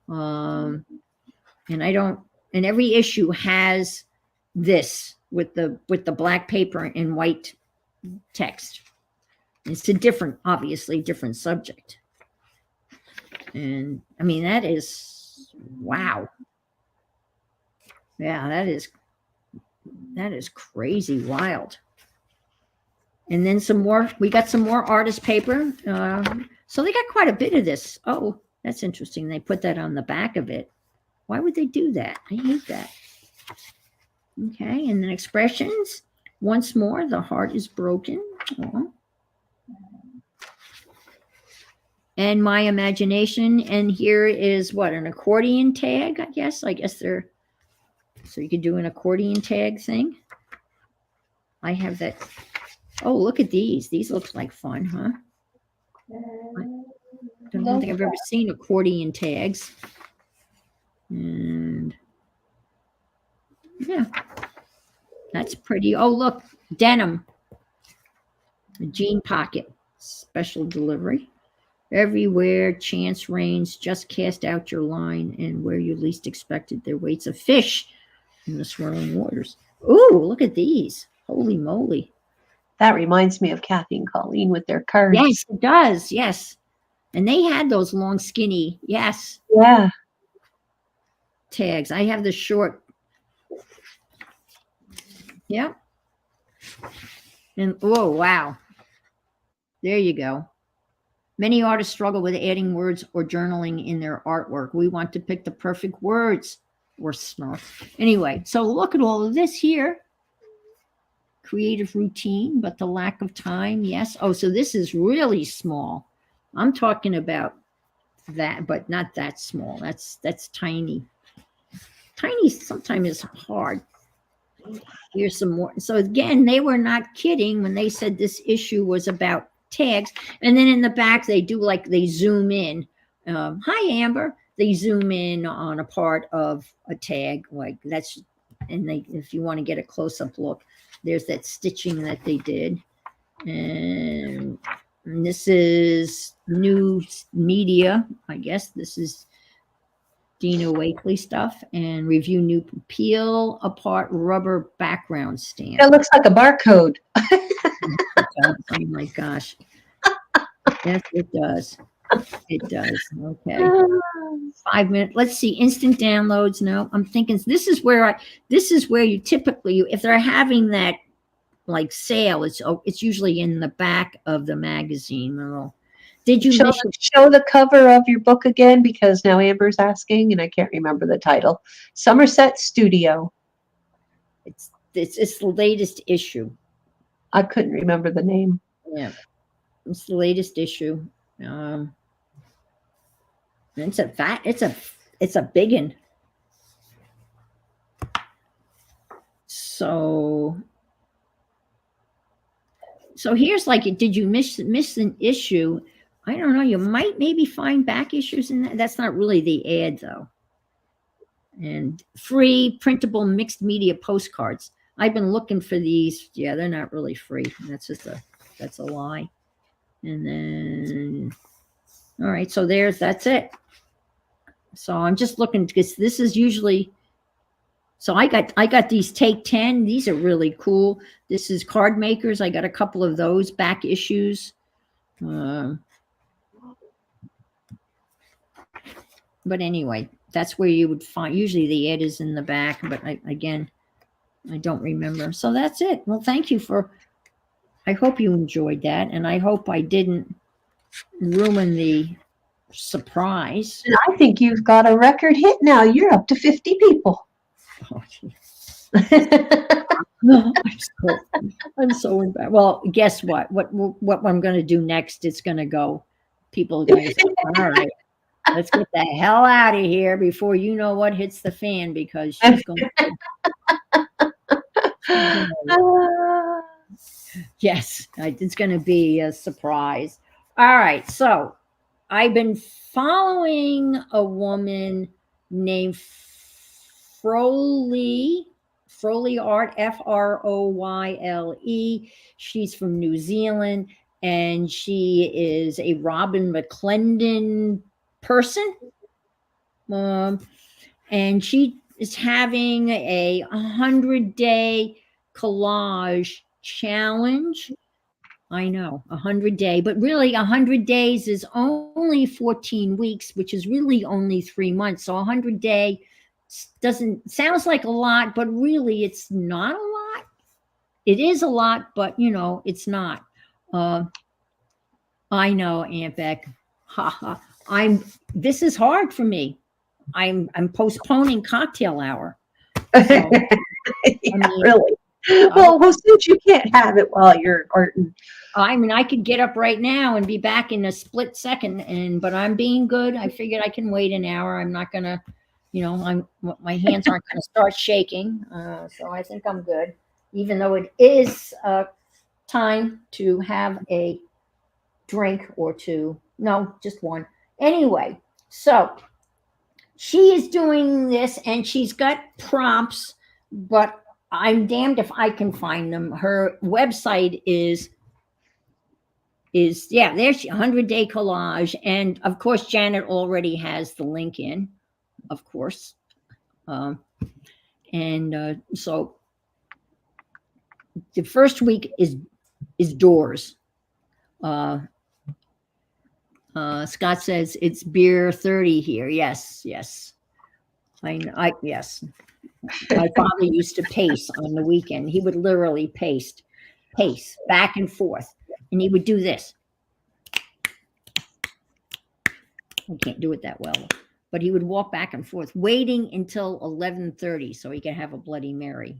And every issue has this with the black paper and white text. It's obviously different subject. And I mean, that is, wow. Yeah, that is crazy wild. And then we got some more artist paper. So they got quite a bit of this. Oh, that's interesting. They put that on the back of it. Why would they do that? I hate that. Okay, and then expressions. Once more, the heart is broken. Oh. And my imagination. And here is what, an accordion tag, I guess. So you could do an accordion tag thing. I have that. Oh, look at these. These look like fun, huh? I don't think I've ever seen accordion tags. And yeah, that's pretty. Oh, look, denim. A jean pocket. Special delivery. Everywhere chance reigns, just cast out your line, and where you least expected there waits a fish in the swirling waters. Ooh, look at these. Holy moly. That reminds me of Kathy and Colleen with their cards. Yes, it does. Yes. And they had those long, skinny, yes. Yeah. Tags. I have the short. Yep. And oh, wow. There you go. Many artists struggle with adding words or journaling in their artwork. We want to pick the perfect words or snarf. Anyway, so look at all of this here. Creative routine, but the lack of time. Yes. Oh, so this is really small. I'm talking about that, but not that small. That's tiny. Tiny sometimes is hard. Here's some more. So again, they were not kidding when they said this issue was about tags. And then in the back, they zoom in. Hi, Amber. They zoom in on a part of a tag, and if you want to get a close-up look, there's that stitching that they did. And this is new media, I guess. This is Dina Wakely stuff, and review new peel apart rubber background stamp. That looks like a barcode. Oh my gosh. Yes, it does. It does. Okay. 5 minutes. Let's see. Instant downloads. No, I'm thinking this is where you typically, if they're having that like sale, it's usually in the back of the magazine. Did you miss your, Show the cover of your book again, because now Amber's asking, and I can't remember the title. Somerset Studio. it's the latest issue. I couldn't remember the name. Yeah, it's the latest issue. Um, it's a fat. It's a big one. So here's like, did you miss an issue? I don't know. You might maybe find back issues in that. That's not really the ad though. And free printable mixed media postcards. I've been looking for these. Yeah, they're not really free. That's a lie. And then, all right, so that's it. So I'm just looking because this is usually. So I got these Take 10. These are really cool. This is Card Makers. I got a couple of those back issues. But anyway, that's where you would find. Usually the ad is in the back, but I don't remember. So that's it. Well, thank you for. I hope you enjoyed that, and I hope I didn't ruin the surprise. And I think you've got a record hit now. You're up to 50 people. Oh, I'm so embarrassed. Well, guess what? What I'm going to do next? It's going to go. People are going to say, "All right, let's get the hell out of here before you know what hits the fan," because she's going. Yes, it's going to be a surprise. All right, so I've been following a woman named Froley Art, Froyle. She's from New Zealand, and she is a Robin McClendon person. And she is having a 100-day collage challenge. I know, 100-day, but really 100 days is only 14 weeks, which is really only 3 months. So 100-day doesn't sounds like a lot, but really it's not a lot. It is a lot, but it's not. I know, Aunt Beck. Ha. This is hard for me. I'm postponing cocktail hour. So, really. Well, since you can't have it while you're Orton. I mean, I could get up right now and be back in a split second, but I'm being good. I figured I can wait an hour. I'm not gonna, my hands aren't gonna start shaking. So I think I'm good, even though it is time to have a drink or two. No, just one. Anyway, so she is doing this, and she's got prompts, but I'm damned if I can find them. Her website is there's 100-day collage, and of course Janet already has the link in, of course, so the first week is doors. Scott says it's beer 30 here. Yes. Yes. My father used to pace on the weekend. He would literally pace back and forth, and he would do this. I can't do it that well, but he would walk back and forth, waiting until 11:30 so he could have a Bloody Mary.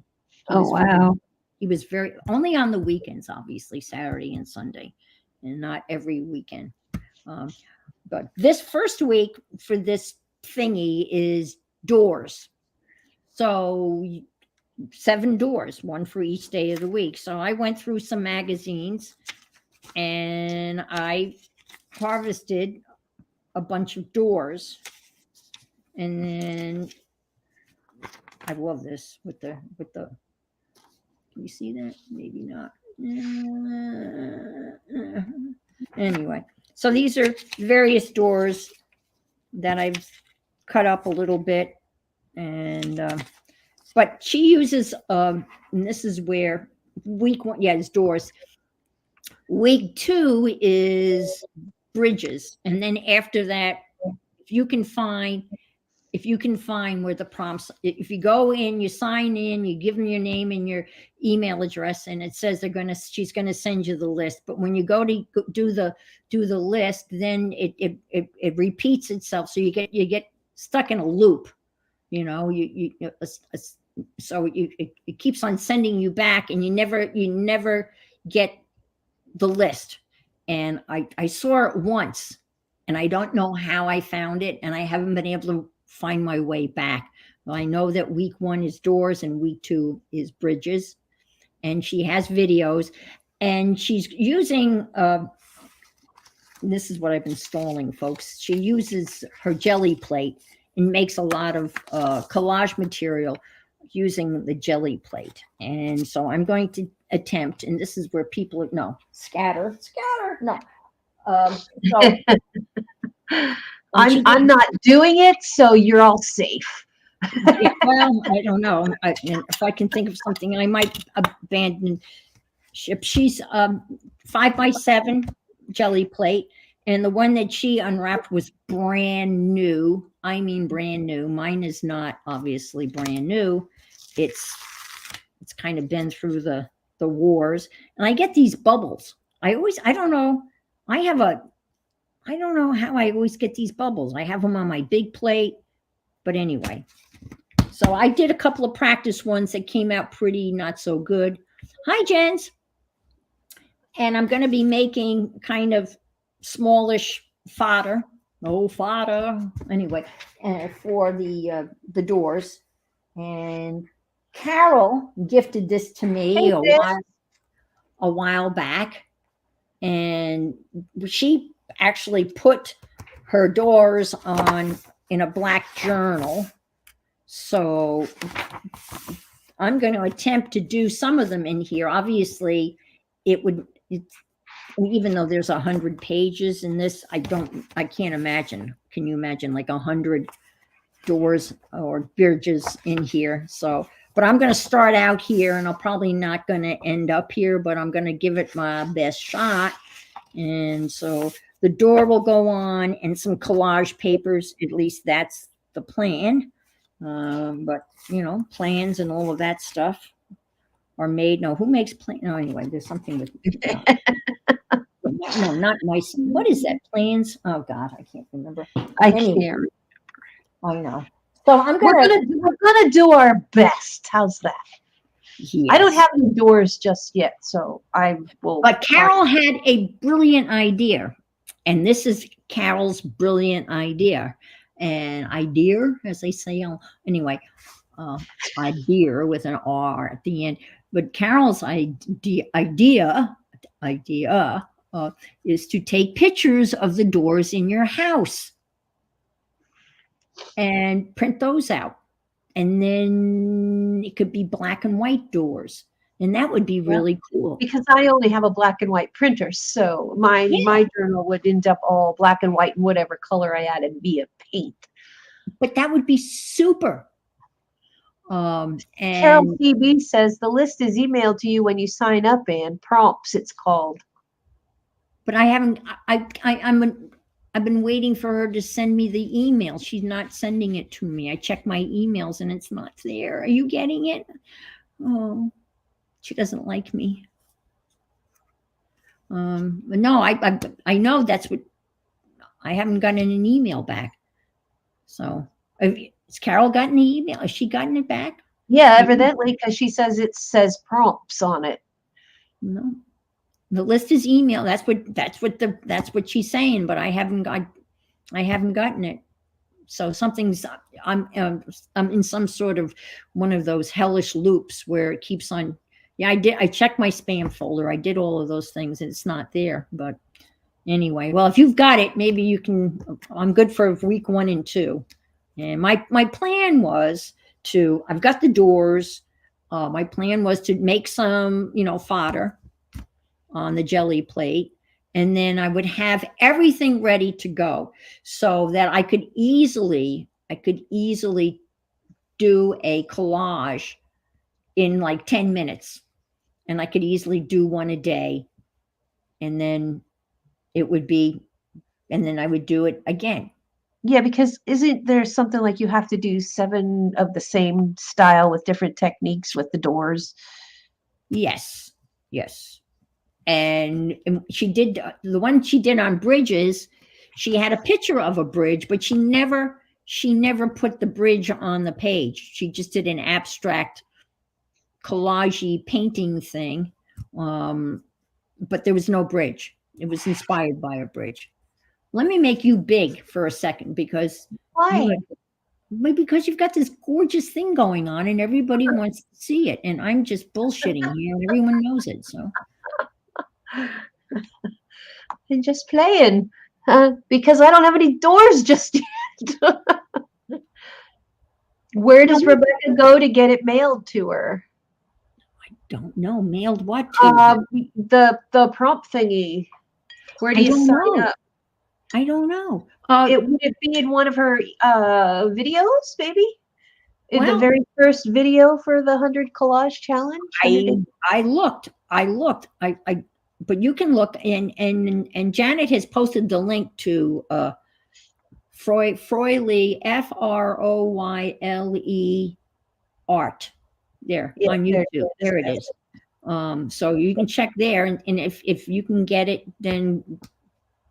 Wow. He was very only on the weekends, obviously Saturday and Sunday, and not every weekend. But this first week for this thingy is doors. So 7 doors, one for each day of the week. So I went through some magazines and I harvested a bunch of doors. And then I love this with the can you see that? Maybe not. Anyway, so these are various doors that I've cut up a little bit, and but she uses and this is where week 1, it's doors. Week 2 is bridges, and then after that, if you can find if you can find where the prompts, if you go in, you sign in, you give them your name and your email address, and it says she's gonna send you the list. But when you go to do the list, then it repeats itself, so you get stuck in a loop. You know, so it keeps on sending you back, and you never get the list. And I saw it once, and I don't know how I found it, and I haven't been able to find my way back. Well, I know that week 1 is doors and week 2 is bridges, and she has videos, and she's using this is what I've been stalling, folks. She uses her jelly plate and makes a lot of collage material using the jelly plate. And so I'm going to attempt, and this is where people no scatter, no. So I'm not doing it, so you're all safe. yeah, well, I don't know. If I can think of something, I might abandon ship. She's 5x7 jelly plate, and the one that she unwrapped was brand new. I mean, brand new. Mine is not obviously brand new. It's kind of been through the wars, and I get these bubbles. I don't know. I don't know how I always get these bubbles. I have them on my big plate, but anyway. So I did a couple of practice ones that came out pretty not so good. Hi, Jens. And I'm going to be making kind of smallish fodder. Oh, fodder. Anyway, for the doors. And Carol gifted this to me a while back. And she actually put her doors in a black journal. So I'm going to attempt to do some of them in here. Obviously, even though there's 100 pages in this, I can't imagine. Can you imagine like 100 doors or bridges in here? So, but I'm going to start out here, and I'm probably not going to end up here, but I'm going to give it my best shot. And so the door will go on, and some collage papers, at least that's the plan. But you know, plans and all of that stuff are made. No, who makes plans? No, anyway, there's something with no, not my. What is that? Plans? Oh God, I can't remember. I can't. I know. So we're gonna do our best. How's that? Yes. I don't have any doors just yet, so I will. But Carol had a brilliant idea, and this is Carol's brilliant idea. And idea, as they say, anyway, idea with an R at the end. But Carol's idea is to take pictures of the doors in your house and print those out. And then it could be black and white doors. And that would be really cool. Because I only have a black and white printer. So my journal would end up all black and white and whatever color I added via paint. But that would be super. And Carol TB says the list is emailed to you when you sign up, and prompts it's called. But I haven't. I've been waiting for her to send me the email. She's not sending it to me. I check my emails and it's not there. Are you getting it? Oh, she doesn't like me. But no, I know that's what. I haven't gotten an email back. So, has Carol gotten the email? Has she gotten it back? Yeah, evidently, because she says it says prompts on it. No, the list is email. That's what she's saying. But I haven't gotten it. So something's. I'm in some sort of one of those hellish loops where it keeps on. Yeah, I checked my spam folder. I did all of those things, and it's not there. But anyway, well, if you've got it, maybe you can. I'm good for week 1 and 2. And my plan was I've got the doors. My plan was to make some, fodder on the jelly plate. And then I would have everything ready to go so that I could easily do a collage in like 10 minutes. And I could easily do one a day. And then I would do it again. Yeah, because isn't there something like you have to do 7 of the same style with different techniques with the doors? Yes, yes. And she did the one she did on bridges. She had a picture of a bridge, but she never put the bridge on the page. She just did an abstract collage painting thing, um, but there was no bridge. It was inspired by a bridge. Let me make you big for a second because you Why? because you've got this gorgeous thing going on and everybody wants to see it, and I'm just bullshitting here and everyone knows it. So And just playing, because I don't have any doors just yet. Where now does Rebecca go to get it mailed to her? don't know mailed what to her. The prompt thingy. Where do I you don't sign know. up? I don't know. Would it be in one of her videos, maybe? In the Well, very first video for the 100 collage challenge? 100 I looked. But you can look, and Janet has posted the link to Froyle, Froyle art there Yeah, on there it YouTube. is. There it is. So you can check there, and if you can get it, then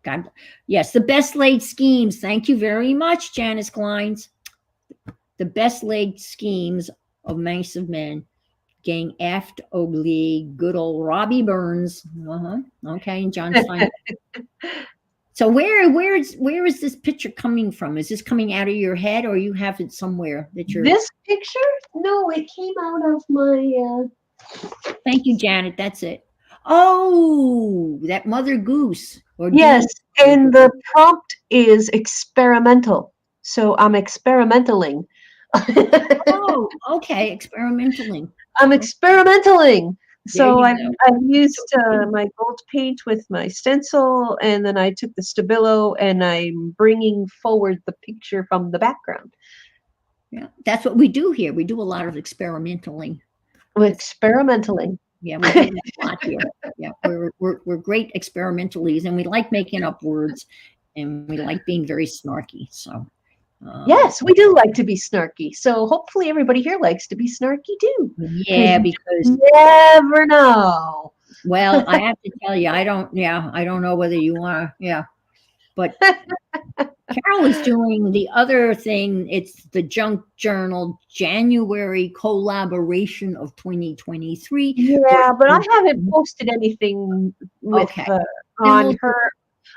God, yes, the best laid schemes. Thank you very much, Janice Kleins. The best laid schemes of Manx of Men. Gang Aft Oakley, good old Robbie Burns. Okay, and John Stein. So where is this picture coming from? Is this coming out of your head, or you have it somewhere that you're? This picture? No, it came out of my. Thank you, Janet. That's it. Oh, that Mother Goose or Yes, Dean. and the prompt is experimental. So I'm experimentaling. Oh, okay, experimentally. I'm experimentaling. There So you I've, go. I've used my gold paint with my stencil, and then I took the Stabilo and I'm bringing forward the picture from the background. Yeah, that's what we do here. We do a lot of experimentally. Experimentally. Yeah, we do that a lot here. Yeah, we're great experimentalists, and we like making up words, and we like being very snarky. So, Yes, we do like to be snarky. So hopefully everybody here likes to be snarky too. Because yeah, because you never know. well, I have to tell you, I don't. Yeah, I don't know whether you want to. Yeah, but Carol is doing the other thing. It's the Junk Journal January collaboration of 2023. Yeah, but I haven't posted anything with Okay, then on her.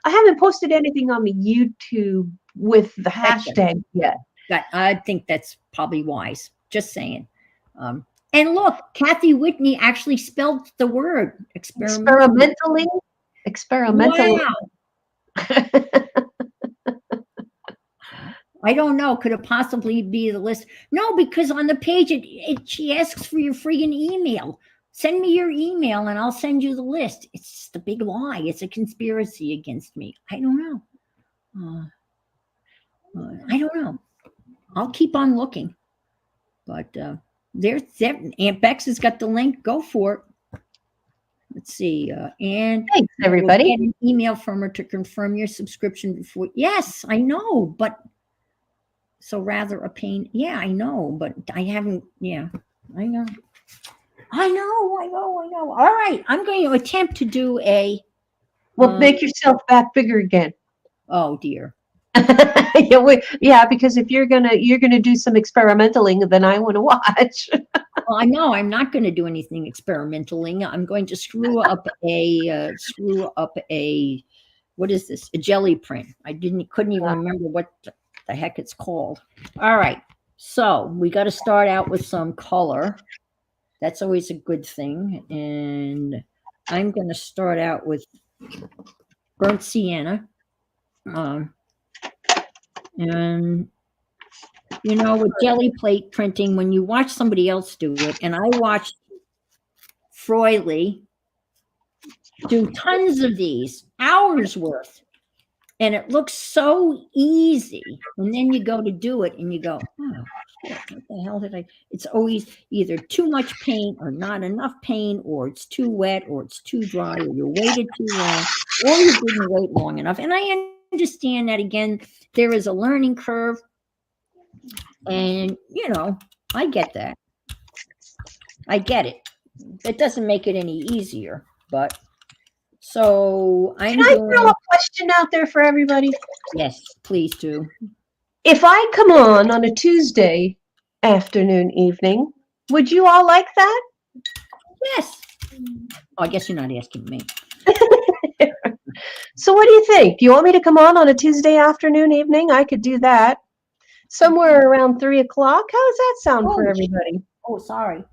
I haven't posted anything on the YouTube with the gotcha. hashtag yet. I think that's probably wise. Just saying. And look, Kathy Whitney actually spelled the word experimental. Experimentally, experimentally. Wow. I don't know. Could it possibly be the list? No, because on the page she asks for your friggin' email. Send me your email and I'll send you the list. It's just a big lie. It's a conspiracy against me. I don't know. I don't know. I'll keep on looking. But there's Aunt Bex has got the link. Go for it. Let's see. And Thanks, everybody. get an email from her to confirm your subscription before. Yes, I know, but so rather a pain. Yeah, I know, but I haven't. Yeah, I know. I know. All right, I'm going to attempt to do a. Well, make yourself back bigger again. Oh dear. Yeah, because if you're gonna do some experimenting, then I want to watch. Well, I know I'm not going to do anything experimentally. I'm going to screw up a what is this? A jelly print. Couldn't even remember what the heck it's called. All right. So we got to start out with some color. That's always a good thing. And I'm going to start out with burnt sienna. And with jelly plate printing, when you watch somebody else do it, and I watched Froyle do tons of these, hours worth, and it looks so easy. And then you go to do it, and you go, oh, shit, what the hell did I? It's always either too much paint, or not enough paint, or it's too wet, or it's too dry, or you waited too long, or you didn't wait long enough. And I end understand that again, there is a learning curve, and I get that. I get it. It doesn't make it any easier, but so I'm Can I throw doing. a question out there for everybody? Yes, please do. If I come on a Tuesday afternoon, evening, would you all like that? Yes. Oh, I guess you're not asking me. So what do you think? Do you want me to come on a Tuesday afternoon, evening? I could do that. Somewhere around 3 o'clock. How does that sound for everybody? Oh, sorry.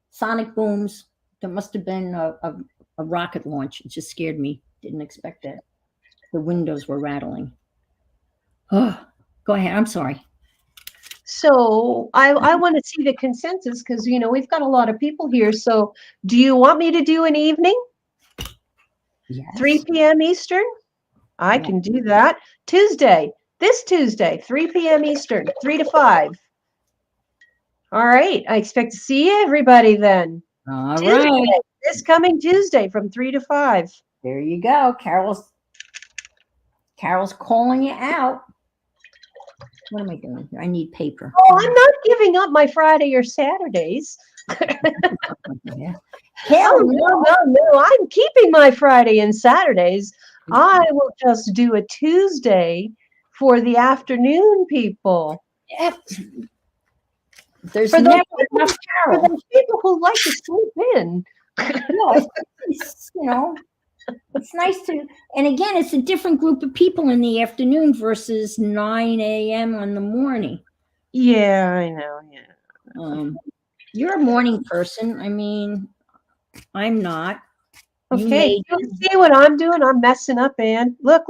Sonic booms. There must have been a rocket launch. It just scared me. Didn't expect that. The windows were rattling. Oh, go ahead. I'm sorry. So I want to see the consensus because, we've got a lot of people here. So do you want me to do an evening? Yes. 3 p.m. Eastern? I can do that. This Tuesday, 3 p.m. Eastern, 3 to 5. All right. I expect to see everybody then. All Tuesday, right. this coming Tuesday from 3 to 5. There you go. Carol's calling you out. What am I doing here? I need paper. Oh, I'm not giving up my Friday or Saturdays. Yeah. Hell no. I'm keeping my Friday and Saturdays. I will just do a Tuesday for the afternoon people. Yeah. There's For never those enough for Carol. those people who like to sleep in. It's nice to, and again, it's a different group of people in the afternoon versus 9 a.m. on the morning. Yeah, I know. Yeah. You're a morning person. I mean, I'm not. Okay, you see what I'm doing? I'm messing up, Ann. Look.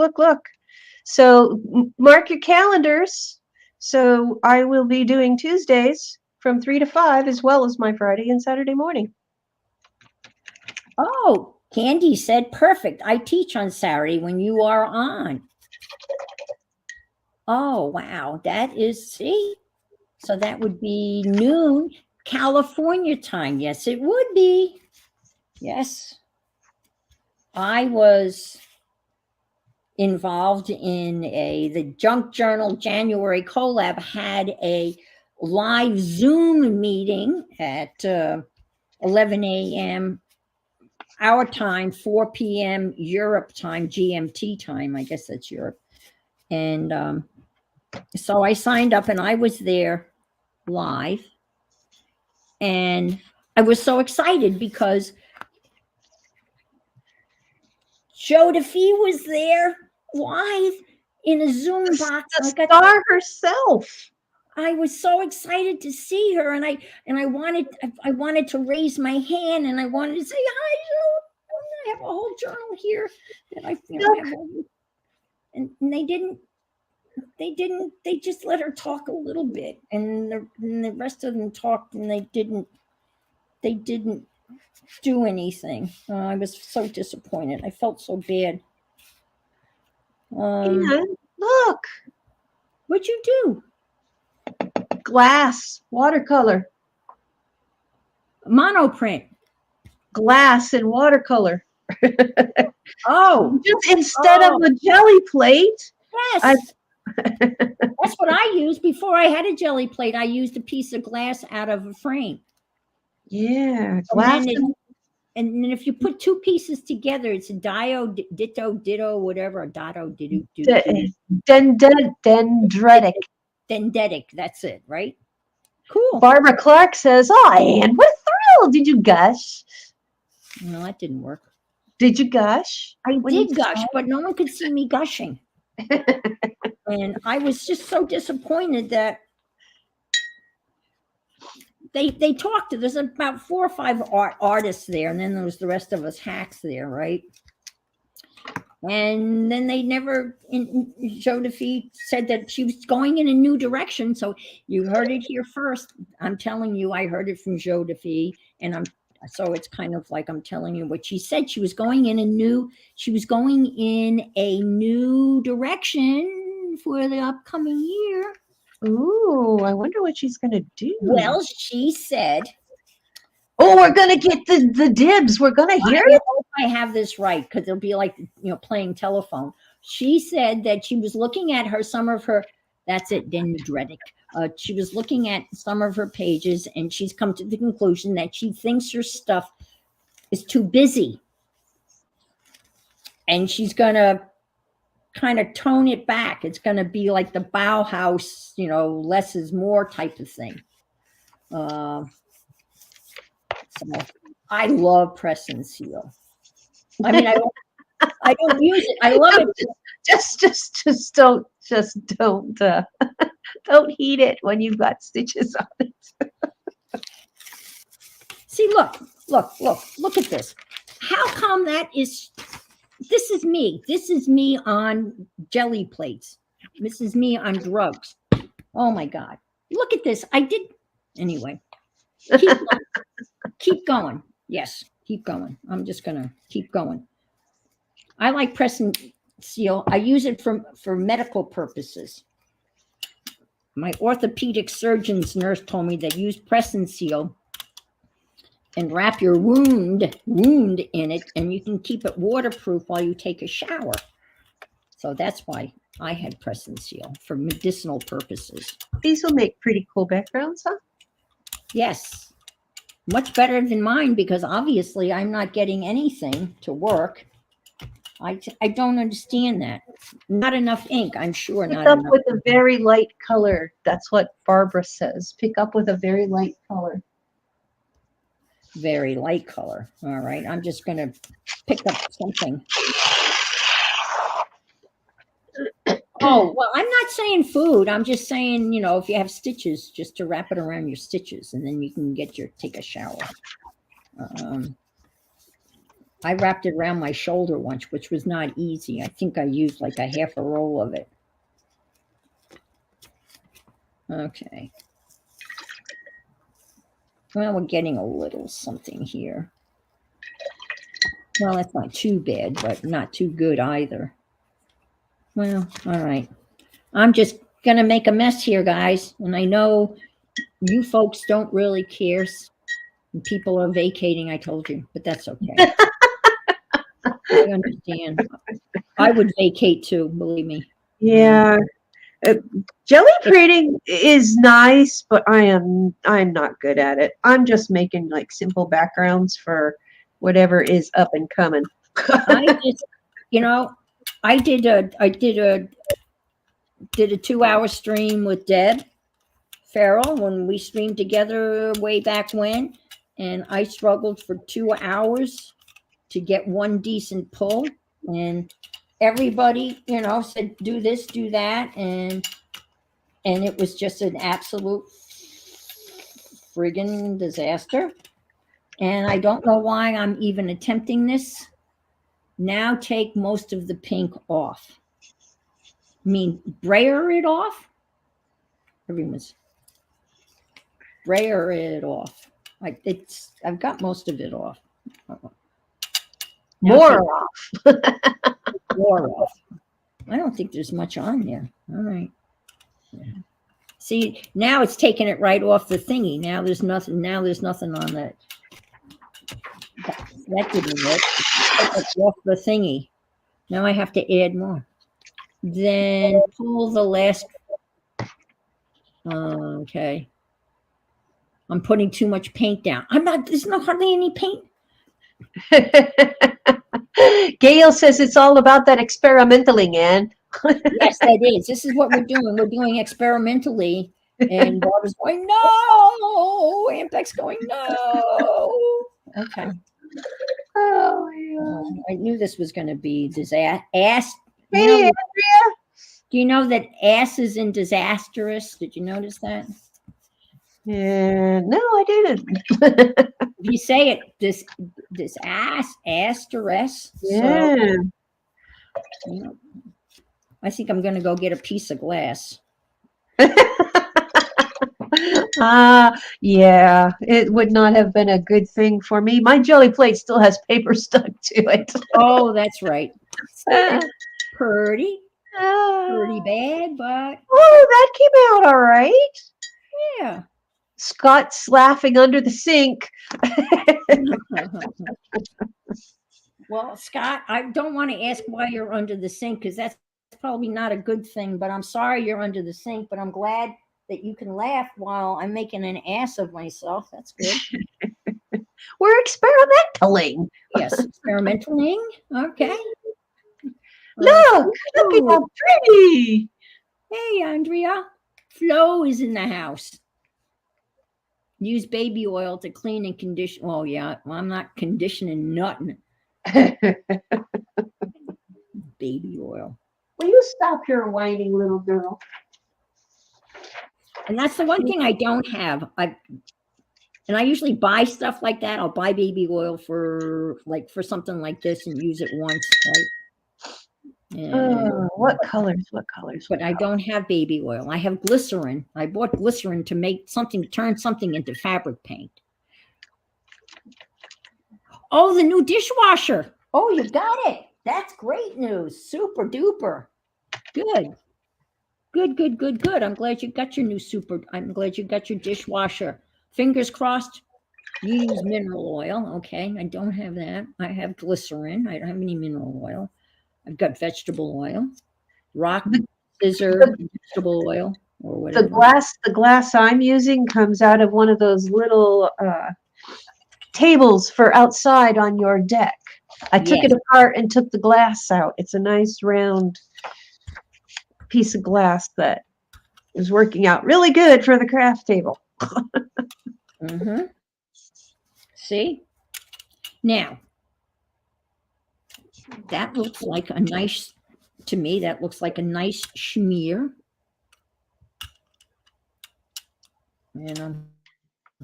So mark your calendars. So I will be doing Tuesdays from 3 to 5 as well as my Friday and Saturday morning. Oh, Candy said perfect. I teach on Saturday when you are on. Oh, wow. That is, see? So that would be noon California time. Yes, it would be. Yes. I was involved in the Junk Journal January collab had a live Zoom meeting at 11 a.m. our time, 4 p.m. Europe time, GMT time. I guess that's Europe. And so I signed up and I was there live. And I was so excited because Joe DeFee was there live in a Zoom box. The star herself. I was so excited to see her, and I wanted to raise my hand, and I wanted to say hi, Joe. I have a whole journal here that I have, and they didn't. They just let her talk a little bit, and the rest of them talked, and they didn't do anything. I was so disappointed. I felt so bad. Look. What'd you do? Glass, watercolor. Monoprint. Glass and watercolor. Oh. Just instead of a jelly plate. Yes. That's what I used before I had a jelly plate. I used a piece of glass out of a frame. Yeah, glass. And then if you put two pieces together, it's a ditto, whatever, a dotto, dendritic. Dendritic, that's it, right? Cool. Barbara Clark says, "Oh, Ann, what a thrill! Did you gush?" No, that didn't work. Did you gush? I did gush, but no one could see me gushing. And I was just so disappointed that they talked to. There's about 4 or 5 artists there, and then there was the rest of us hacks there, right? And then they never. Joe DeFee said that she was going in a new direction. So you heard it here first. I'm telling you, I heard it from Joe DeFee, and so it's kind of like I'm telling you what she said. She was going in a new direction for the upcoming year. Ooh, I wonder what she's going to do. Well, she said, "Oh, we're going to get the dibs. We're going to hear it." I have this right, because it'll be like, playing telephone. She said that she was looking at some of her, that's it, dendritic. She was looking at some of her pages, and she's come to the conclusion that she thinks her stuff is too busy. And she's going to kind of tone it back. It's going to be like the Bauhaus, less is more type of thing. So I love press and seal. I mean, I don't use it. I love it. Just don't don't heat it when you've got stitches on it. See, look at this. How come that is? This is me. This is me on jelly plates. This is me on drugs. Oh my God! Look at this. I did anyway. Keep going. Yes, keep going. I'm just gonna keep going. I like press and seal. I use it for medical purposes. My orthopedic surgeon's nurse told me that use press and seal and wrap your wound in it, and you can keep it waterproof while you take a shower. So that's why I had press and seal for medicinal purposes. These will make pretty cool backgrounds, huh? Yes, much better than mine, because obviously I'm not getting anything to work. I don't understand that. Not enough ink, I'm sure. Pick Not up enough. with a very light color. That's what Barbara says. Pick up with a very light color. Very light color. All right, I'm just going to pick up something. Oh, well, I'm not saying food. I'm just saying, if you have stitches, just to wrap it around your stitches, and then you can take a shower. I wrapped it around my shoulder once, which was not easy. I think I used like a half a roll of it. Okay. Well, we're getting a little something here. Well, that's not too bad, but not too good either. Well, all right. I'm just going to make a mess here, guys. And I know you folks don't really care. People are vacating, I told you, but that's okay. I understand. I would vacate too, believe me. Yeah. Jelly printing is nice, but I'm not good at it. I'm just making like simple backgrounds for whatever is up and coming. I just, I did a 2-hour stream with Deb Farrell when we streamed together way back when, and I struggled for 2 hours to get one decent pull, and everybody, said do this, do that, and it was just an absolute friggin' disaster. And I don't know why I'm even attempting this. Now take most of the pink off. I mean, brayer it off. Everyone's brayer it off. I've got most of it off. More off. More off. I don't think there's much on there. All right. Yeah. See, now it's taking it right off the thingy. Now there's nothing. Now there's nothing on that. That didn't work. It's off the thingy. Now I have to add more. Then pull the last. Okay. I'm putting too much paint down. There's hardly any paint. Gail says it's all about that experimentaling, Anne. Yes, that is. This is what we're doing. We're doing experimentally. And Barbara's going, no. Ampec's going, no. Okay. Oh, yeah. I knew this was going to be disaster. Ass. Hey, Andrea. Do you know that ass is in disastrous? Did you notice that? Yeah, no, I didn't. You say it, this asterisk. Yeah. So, I think I'm going to go get a piece of glass. Yeah, it would not have been a good thing for me. My jelly plate still has paper stuck to it. Oh, that's right. Pretty bad, but oh, that came out all right. yeah. Scott's laughing under the sink. Well, Well, Scott, I don't want to ask why you're under the sink because that's probably not a good thing. But I'm sorry you're under the sink. But I'm glad that you can laugh while I'm making an ass of myself. That's good. We're experimenting. Yes, experimenting. Okay. Look at how pretty. Hey, Andrea. Flo is in the house. Use baby oil to clean and condition. Oh, yeah. Well, I'm not conditioning nothing. Baby oil. Will you stop your whining, little girl? And that's the one thing I don't have. I usually buy stuff like that. I'll buy baby oil for something like this and use it once, right? And, what colors? What colors? but I don't have baby oil. I have glycerin. I bought glycerin to make something, turn something into fabric paint. Oh, the new dishwasher. Oh, you got it. That's great news. Super duper. Good. Good. I'm glad you got your new I'm glad you got your dishwasher. Fingers crossed. You use mineral oil. Okay. I don't have that. I have glycerin. I don't have any mineral oil. I've got vegetable oil, rock, scissor, vegetable oil, or whatever. The glass I'm using comes out of one of those little tables for outside on your deck. I took it apart and took the glass out. It's a nice round piece of glass that is working out really good for the craft table. Mm-hmm. See? Now, that looks like a nice, to me, that looks like a nice schmear. And I'm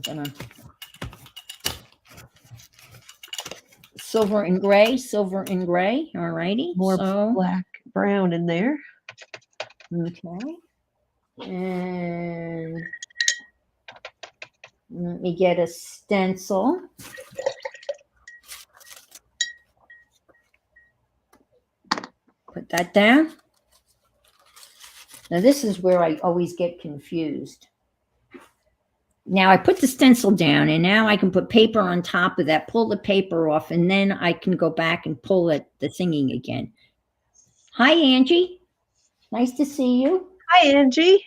gonna silver and gray. All righty. More black, brown in there. Okay. And let me get a stencil. Put that down. Now this is where I always get confused. Now I put the stencil down and now I can put paper on top of that, pull the paper off, and then I can go back and pull the thinking again. Hi, Angie. Nice to see you. Hi, Angie.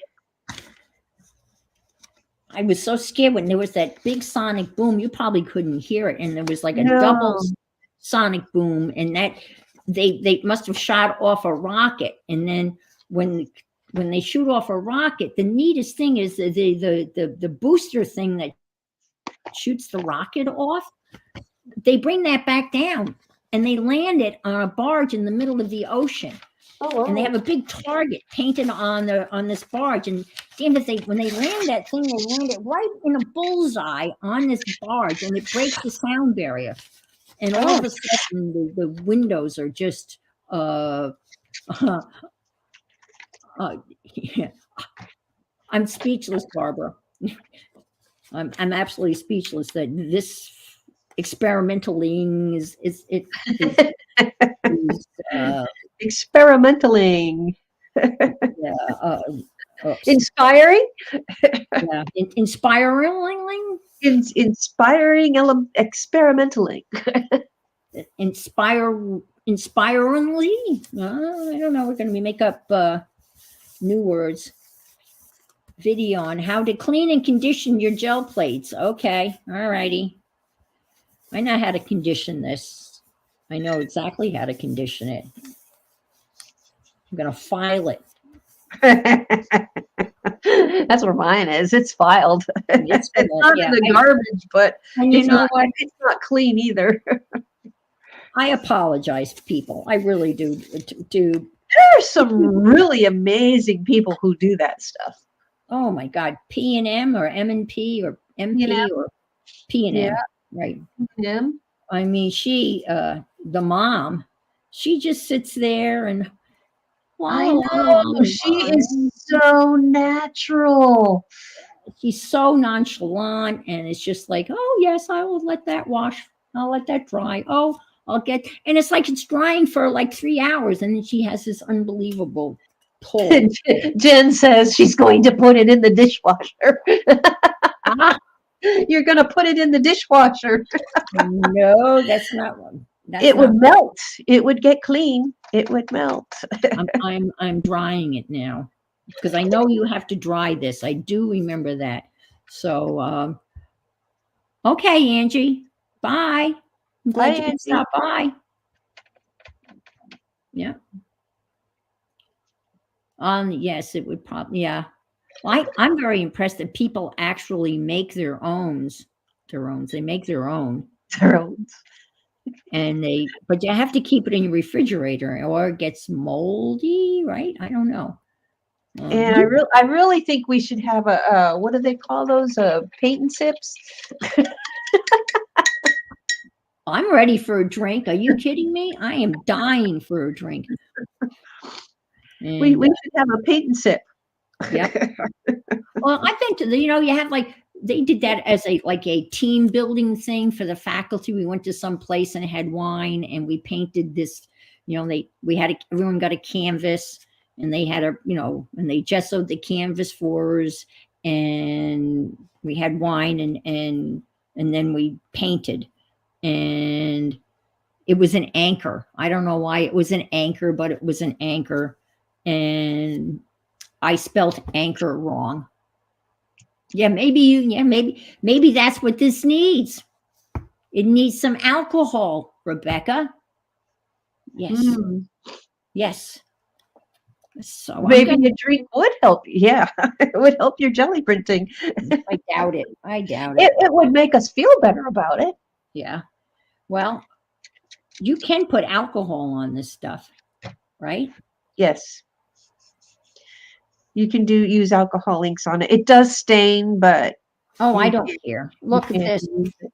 I was so scared when there was that big sonic boom. You probably couldn't hear it. And there was like a double sonic boom, and that they must have shot off a rocket. And then when they shoot off a rocket, the neatest thing is the booster thing that shoots the rocket off. They bring that back down and they land it on a barge in the middle of the ocean. Oh, wow. And they have a big target painted on this barge. And damn it, when they land that thing, they land it right in a bullseye on this barge, and it breaks the sound barrier. And all of a sudden, the windows are just yeah. I'm speechless, Barbara. I'm absolutely speechless that this experimenting is experimentaling. Yeah, inspiring. Yeah, inspiring. Experimentaling. Inspiringly. I don't know. We're going to make up new words. Video on how to clean and condition your gel plates. Okay, all righty. I know how to condition this. I know exactly how to condition it. I'm going to file it. That's where mine is. It's filed. It's not in the garbage, but it's not clean either. I apologize to people. I really do. There are some really amazing people who do that stuff. Oh my God, P&M or M&P or MP or P&M, right? P&M. I mean, she, the mom, she just sits there and. I know, she is so natural. She's so nonchalant, and it's just like, oh yes, I will let that wash. I'll let that dry. Oh, and it's like it's drying for like 3 hours, and then she has this unbelievable pull. Jen says she's going to put it in the dishwasher. You're going to put it in the dishwasher. No, that's not one. That's It not. would melt. It would get clean. It would melt. I'm drying it now because I know you have to dry this. I do remember that. So okay, Angie. Bye. I'm Bye, glad you could Angie. stop by. Yeah. Yes, it would probably, yeah. Well, I'm very impressed that people actually make their owns. Their owns. They make their own. Thrones. And but you have to keep it in your refrigerator or it gets moldy, right? I don't know. And I really think we should have a what do they call those? Paint and sips. I'm ready for a drink. Are you kidding me? I am dying for a drink. And We should have a paint and sip. yep. Well, I've been to the, you have like they did that as a team building thing for the faculty. We went to some place and had wine and we painted this, everyone got a canvas and they had and they gessoed the canvas for us and we had wine and then we painted and it was an anchor. I don't know why it was an anchor, but it was an anchor and I spelt anchor wrong. Yeah, maybe that's what this needs. It needs some alcohol, Rebecca. Yes. Mm. Yes. So Maybe a drink would help. Yeah, it would help your jelly printing. I doubt it. I doubt It, it. it would make us feel better about it. Yeah. Well, you can put alcohol on this stuff, right? Yes. You can use alcohol inks on it. It does stain, but Oh, I you don't can't, care. you Look at can't this. use it.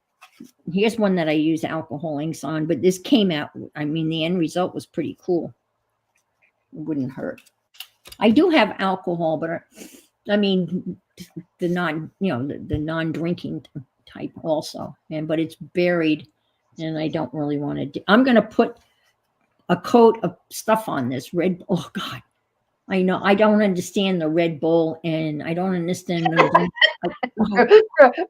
Here's one that I use alcohol inks on, but this came out. I mean, the end result was pretty cool. It wouldn't hurt. I do have alcohol, but I mean, the the non-drinking type also, but it's buried, and I don't really want to. I'm going to put a coat of stuff on this red. Oh God, I know I don't understand the Red Bull, and I don't understand.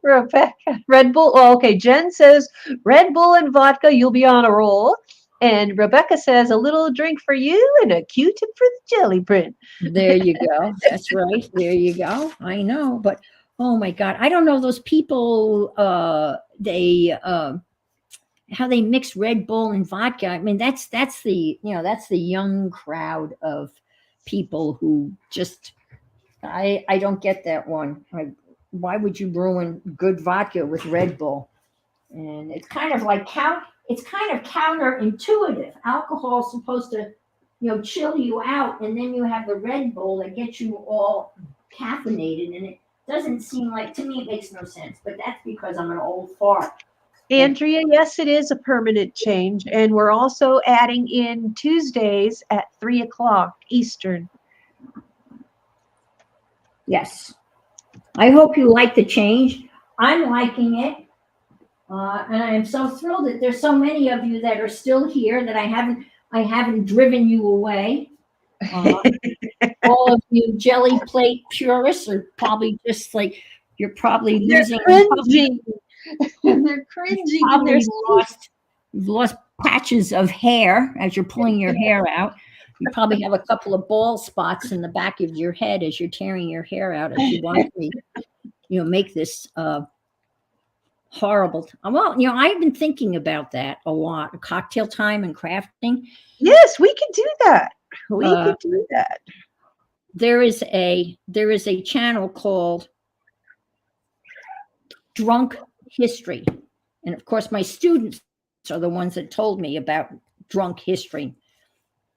Rebecca, Red Bull. Well, okay, Jen says Red Bull and vodka, you'll be on a roll. And Rebecca says a little drink for you and a Q-tip for the jelly print. There you go. That's right. There you go. I know, but oh my God, I don't know those people. They how they mix Red Bull and vodka. I mean, that's that's the young crowd of people who just I don't get that one. Why would you ruin good vodka with Red Bull? And it's kind of like it's kind of counterintuitive. Alcohol is supposed to, chill you out, and then you have the Red Bull that gets you all caffeinated, and it doesn't seem like to me it makes no sense. But that's because I'm an old fart. Andrea, yes, it is a permanent change. And we're also adding in Tuesdays at 3:00 Eastern. Yes. I hope you like the change. I'm liking it. And I am so thrilled that there's so many of you that are still here that I haven't driven you away. All of you jelly plate purists are probably just like you're probably losing. They're cringing. They're cringing. You've lost patches of hair as you're pulling your hair out. You probably have a couple of bald spots in the back of your head as you're tearing your hair out as you watch me, make this horrible. Well, I've been thinking about that a lot. Cocktail time and crafting. Yes, we can do that. We could do that. There is a channel called Drunk History, and of course, my students are the ones that told me about Drunk History,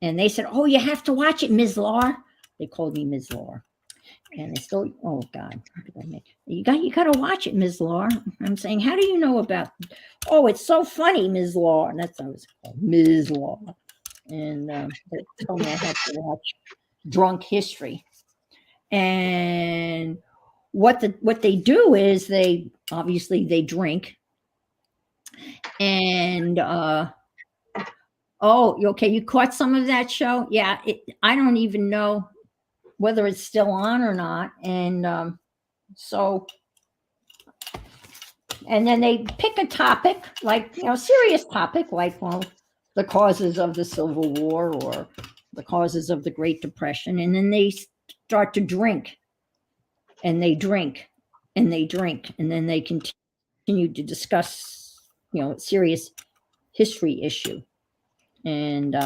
and they said, "Oh, you have to watch it, Ms. Laura." They called me Ms. Laura. And they still, oh God, you got to watch it, Ms. Laura. I'm saying, how do you know about? Oh, it's so funny, Ms. Laura. And that's what I was called, Ms. Laura. And they told me I had to watch Drunk History. And what they do is they drink. And okay, you caught some of that show? Yeah, I don't even know whether it's still on or not. And so And then they pick a topic, like, serious topic, like, well, the causes of the Civil War or the causes of the Great Depression. And then they start to drink and they drink and they drink. And then they continue to discuss, serious history issue. And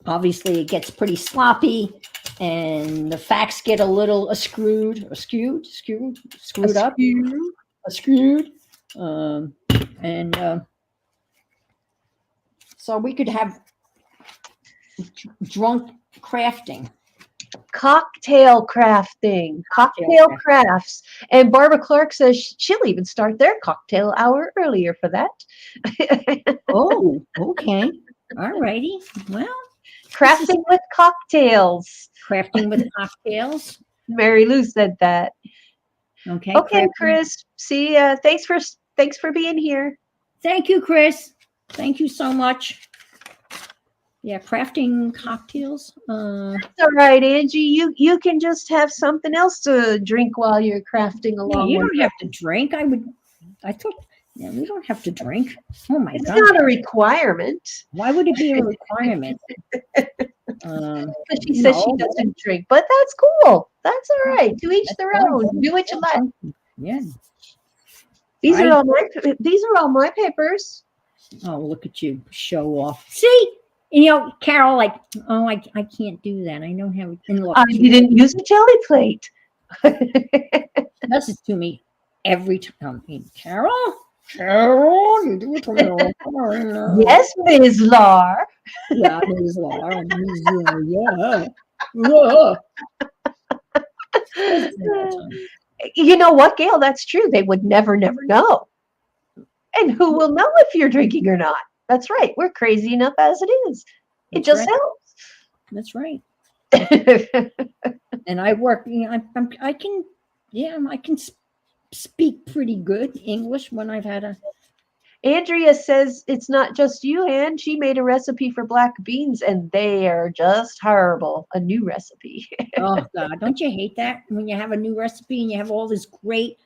obviously it gets pretty sloppy and the facts get a little screwed up, skewed. And so we could have drunk crafting. Cocktail crafting, cocktail crafts. And Barbara Clark says she'll even start their cocktail hour earlier for that. Oh, okay. All righty. Well, crafting with cocktails. Crafting with cocktails. Mary Lou said that. Okay. Okay, Chris. See, thanks for being here. Thank you, Chris. Thank you so much. Yeah, crafting cocktails. That's all right, Angie. You can just have something else to drink while you're crafting along. Yeah, you don't have to drink. I thought. Yeah, we don't have to drink. Oh my God! It's not a requirement. Why would it be a requirement? She says she doesn't drink, but that's cool. That's all right. To each their own. Do what you like. Yeah. These are all my papers. Oh, look at you, show off. See, Carol, like, oh, I can't do that. I don't have. And look, I didn't use a jelly plate. Does it to me every time. Carol, you do it to me all the time. Yes, Ms. Lar. Yeah, Ms. Lar. You know what, Gail? That's true. They would never know. And who will know if you're drinking or not? That's right. We're crazy enough as it is. It just helps. That's right. And I work. I can speak pretty good English when I've had a. Andrea says it's not just you, and she made a recipe for black beans, and they are just horrible. A new recipe. Oh God! Don't you hate that when you have a new recipe and you have all this great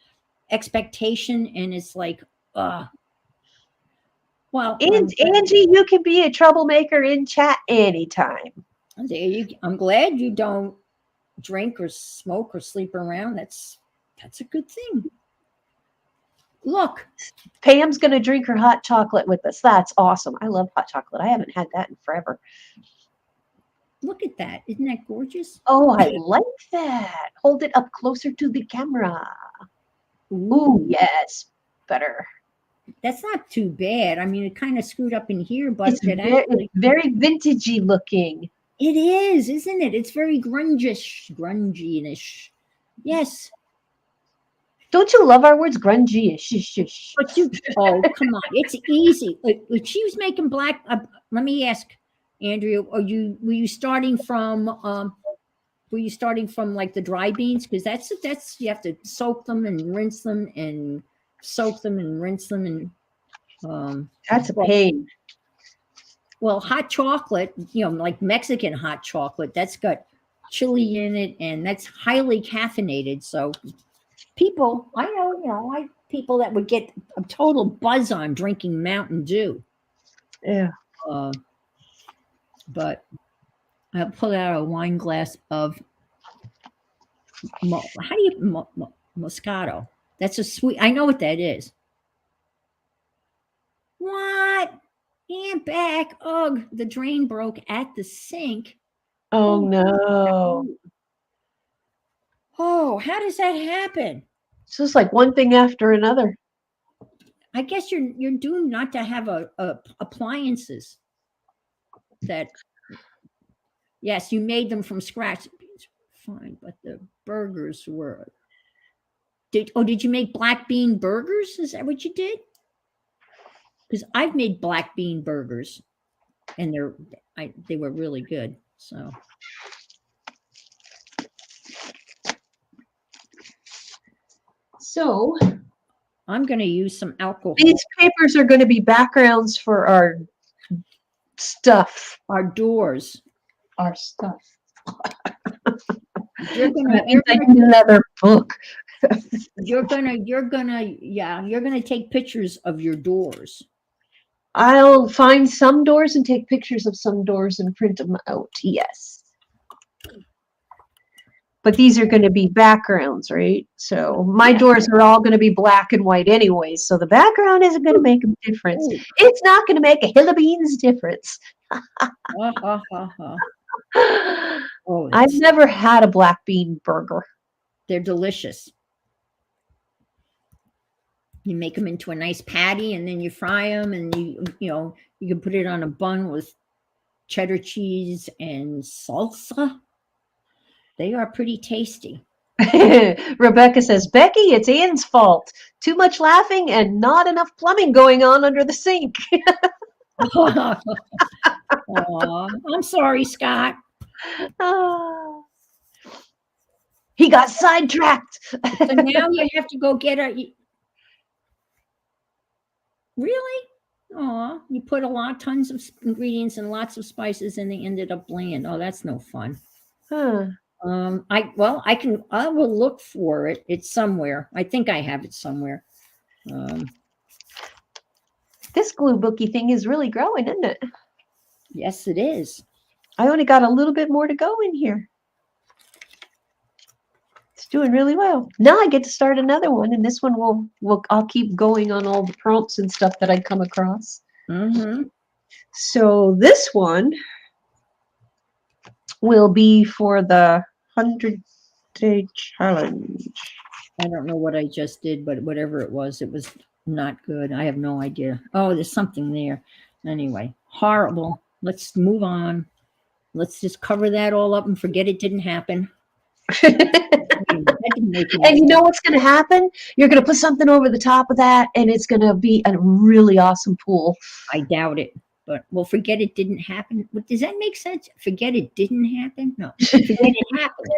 expectation, and it's like, well, and Angie, you can be a troublemaker in chat anytime. I'm glad you don't drink or smoke or sleep around. That's a good thing. Look, Pam's going to drink her hot chocolate with us. That's awesome. I love hot chocolate. I haven't had that in forever. Look at that. Isn't that gorgeous? Oh, I like that. Hold it up closer to the camera. Ooh, yes. Better. That's not too bad. I mean, it kind of screwed up in here, but it's very vintagey looking. It is, isn't it? It's very grungy-ish. Yes. Don't you love our words, grungy-ish? But oh, come on. It's easy. Like she was making black. Let me ask, Andrea, were you starting from like the dry beans? Because that's you have to soak them and rinse them and soak them and rinse them and that's a pain. Well, hot chocolate, like Mexican hot chocolate, that's got chili in it and that's highly caffeinated. So people, I know, like people that would get a total buzz on drinking Mountain Dew. Yeah. But I'll pull out a wine glass of Moscato. That's a sweet. I know what that is. What? And back. Ugh, the drain broke at the sink. Oh no. Oh, how does that happen? It's just like one thing after another. I guess you're doomed not to have appliances that. Yes, you made them from scratch. Fine, but the burgers were. Did you make black bean burgers? Is that what you did? Because I've made black bean burgers, and they were really good. So I'm going to use some alcohol. These papers are going to be backgrounds for our stuff. Our doors. Our stuff. You're gonna leather book. You're gonna, yeah, you're gonna take pictures of your doors. I'll find some doors and take pictures of some doors and print them out. Yes. But these are going to be backgrounds, right? So my Yeah. doors are all going to be black and white anyways. So the background isn't going to make a difference. Ooh. It's not going to make a hill of beans difference. Ha, ha, ha, ha. Oh, I've never had a black bean burger. they're delicious. You make them into a nice patty, and then you fry them, and you can put it on a bun with cheddar cheese and salsa. They are pretty tasty. Rebecca says, Becky, it's Ian's fault. Too much laughing and not enough plumbing going on under the sink. Aw, I'm sorry, Scott. Ah. He got sidetracked. So now you have to go get a. Really? Oh, you put tons of ingredients and lots of spices, and they ended up bland. Oh, that's no fun. Huh. I will look for it. It's somewhere. I think I have it somewhere. This glue bookie thing is really growing, isn't it? Yes, it is. I only got a little bit more to go in here. It's doing really well. Now I get to start another one, and this one I'll keep going on all the prompts and stuff that I come across. Mm-hmm. So this one will be for the 100-day challenge. I don't know what I just did, but whatever it was not good. I have no idea. Oh, there's something there. Anyway, horrible. Let's move on. Let's just cover that all up and forget it didn't happen. And you know what's going to happen? You're going to put something over the top of that, and it's going to be a really awesome pool. I doubt it, but we'll forget it didn't happen. Does that make sense? Forget it didn't happen? No, forget it happened.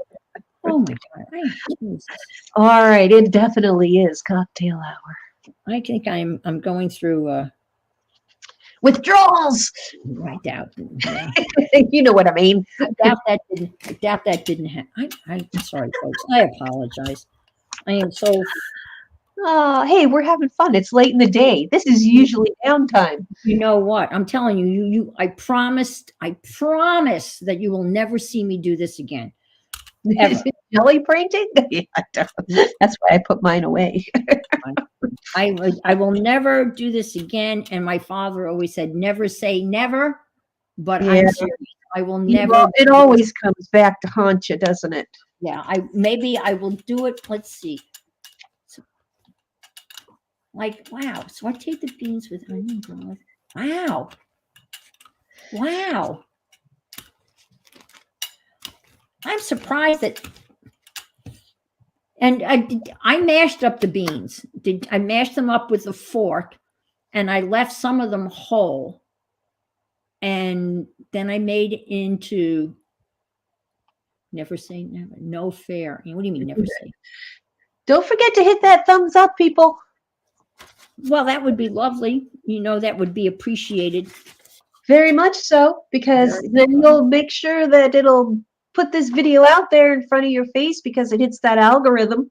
Oh my God! All right, it definitely is cocktail hour. I think I'm going through withdrawals. I doubt. Yeah. You know what I mean. I doubt that didn't happen. I'm sorry, folks. I apologize. I am so. Hey, we're having fun. It's late in the day. This is usually downtime. You know what? I'm telling you. I promise that you will never see me do this again. Ever. Jelly printing? Yeah, that's why I put mine away. I will never do this again. And my father always said, never say never. But yeah. I'm serious. I will never. It always comes back to haunt you, doesn't it? Yeah. Maybe I will do it. Let's see. Like, wow. So I take the beans with onion broth. Wow. Wow. I'm surprised that. And I mashed up the beans. I mashed them up with a fork, and I left some of them whole. And then I made it into never say never, no fair. What do you mean never say? Don't forget to hit that thumbs up, people. Well, that would be lovely. That would be appreciated. Very much so, because then you'll make sure that it'll put this video out there in front of your face, because it hits that algorithm.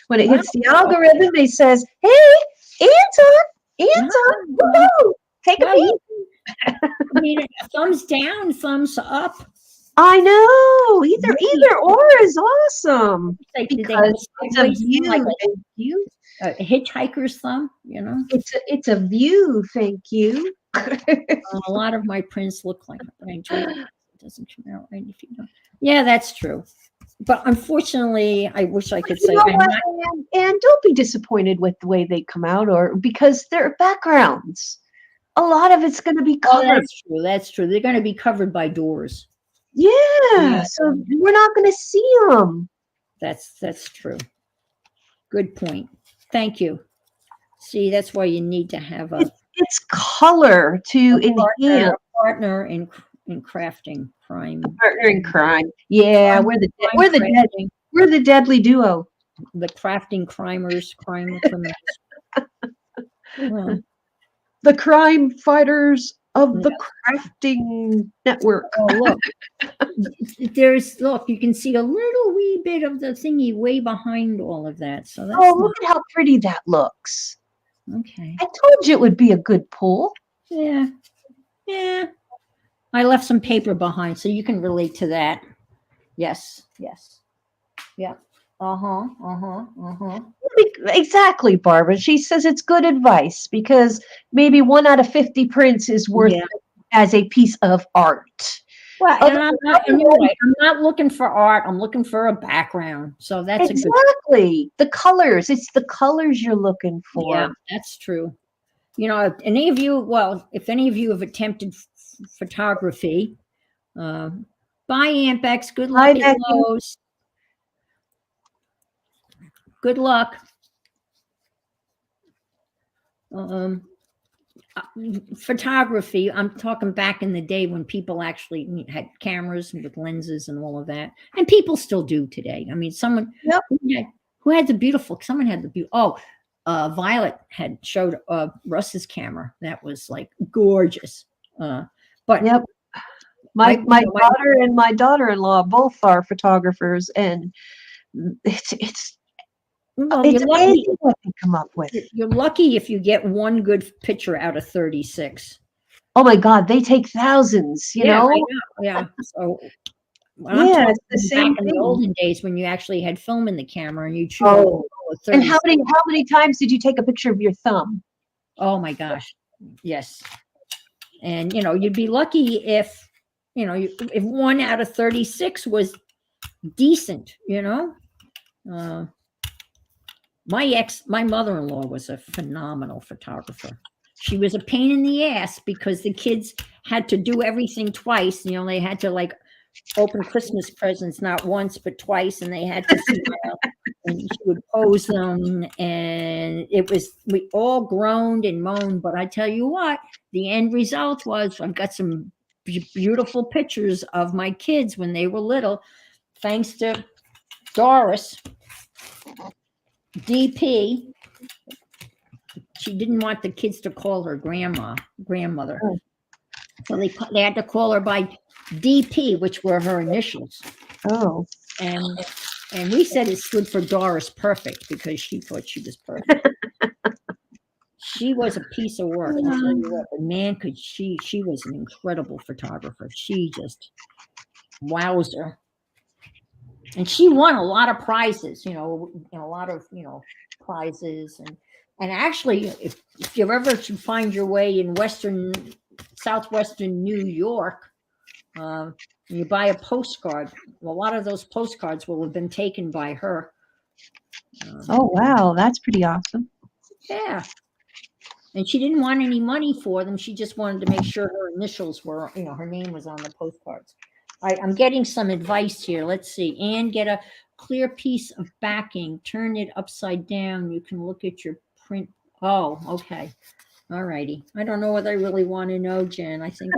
When it hits the algorithm, it says, hey, Anton, woo-hoo, take a peek. I mean, thumbs down, thumbs up. I know. Either or is awesome. Because it's a view. Like a hitchhiker's thumb, It's a view, thank you. A lot of my prints look like it, but I enjoy it. It doesn't come out right if you don't. Yeah, that's true. But unfortunately, I wish I could say. And don't be disappointed with the way they come out, or because they're backgrounds. A lot of it's going to be covered. Oh, that's true. They're going to be covered by doors. Yeah, so we're not going to see them. That's true. Good point. Thank you. See, that's why you need to have it's color to enhance. Partner in crafting crime. Partner in crime. Yeah, we're the deadly duo. The crafting criminals. Well, the crime fighters of the Yeah. crafting network. Oh, look, look, you can see a little wee bit of the thingy way behind all of that. So Oh, that's look at how pretty that looks. okay. I told you it would be a good pull. Yeah. Yeah. I left some paper behind, so you can relate to that. Yes. Yes. Yeah. Uh-huh. Uh-huh. Uh-huh. Exactly, Barbara. She says it's good advice because maybe 1 out of 50 prints is worth Yeah. as a piece of art. Well, Other, and you're otherwise, right. I'm not looking for art. I'm looking for a background. So that's a good. exactly. The colors. It's the colors you're looking Yeah, for. that's true. You know, if any of you, well, if any of you have attempted photography, uh, buy Ampex. Good Hi, luck at Becky. Lowe's. Good luck. Um, uh, Photography. I'm talking back in the day when people actually had cameras with lenses and all of that, and people still do today. I mean, someone Yep. who had the beautiful. Someone had the beautiful. Violet had showed Russ's camera. That was like gorgeous. But Yep. I, My daughter and my daughter-in-law both are photographers, and it's well, it's you're lucky. amazing what they come up with. You're lucky if you get one good picture out of 36. Oh my God, they take thousands, you Yeah, I know? know. Yeah. So when I'm Yeah, talking it's the back same in the thing. olden days when you actually had film in the camera and you'd shoot a Oh, roll of and 36. how many times did you take a picture of your thumb? Oh my gosh. Yes. And you'd be lucky if if 1 out of 36 was decent. Uh, my mother-in-law was a phenomenal photographer. She was a pain in the ass because the kids had to do everything twice. They had to like open Christmas presents not once but twice, and they had to smile. And she would pose them, and we all groaned and moaned. But I tell you what, the end result was I've got some beautiful pictures of my kids when they were little, thanks to Doris, DP. She didn't want the kids to call her grandmother. Oh. So they had to call her by DP, which were her initials. Oh. And we said it stood for Doris Perfect because she thought she was perfect. She was a piece of work, I'll tell you what. But man, could she was an incredible photographer. She just wowzer. And she won a lot of prizes, a lot of, prizes. And actually, if you ever should find your way in southwestern New York, and you buy a postcard, a lot of those postcards will have been taken by her. Oh, wow, that's pretty awesome. Yeah. And she didn't want any money for them. She just wanted to make sure her initials were, her name was on the postcards. I'm getting some advice here. Let's see. And get a clear piece of backing. Turn it upside down. You can look at your print. Oh, okay. All righty. I don't know what I really want to know, Jen. I think.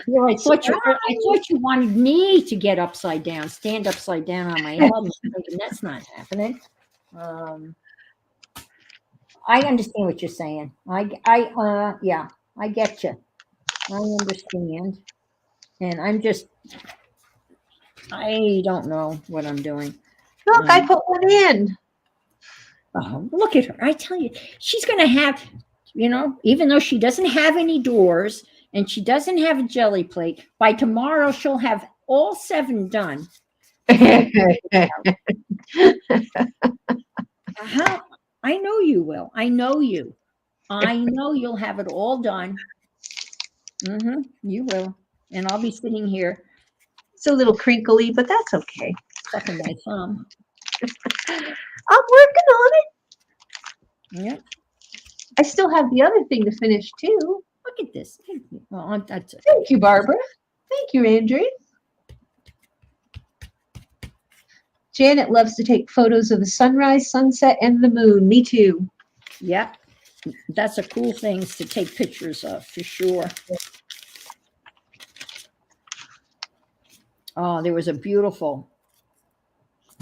Yeah, I thought you wanted me to get upside down, stand upside down on my head. I'm thinking that's not happening. I understand what you're saying. Yeah, I get you. I understand, and I don't know what I'm doing. Look, I put one in. Oh, look at her! I tell you, she's going to have, even though she doesn't have any doors and she doesn't have a jelly plate, by tomorrow she'll have all 7 done. How? I know you will. I know you. I know you'll have it all done. You will. And I'll be sitting here It's a little crinkly, but that's okay. sucking my thumb. I'm working on it. Yep. I still have the other thing to finish too. Look at this. Well, that's it. Thank you, Barbara. Thank you, Andrew. Janet loves to take photos of the sunrise, sunset, and the moon. Me too. Yep. That's a cool thing to take pictures of for sure. Oh, there was a beautiful.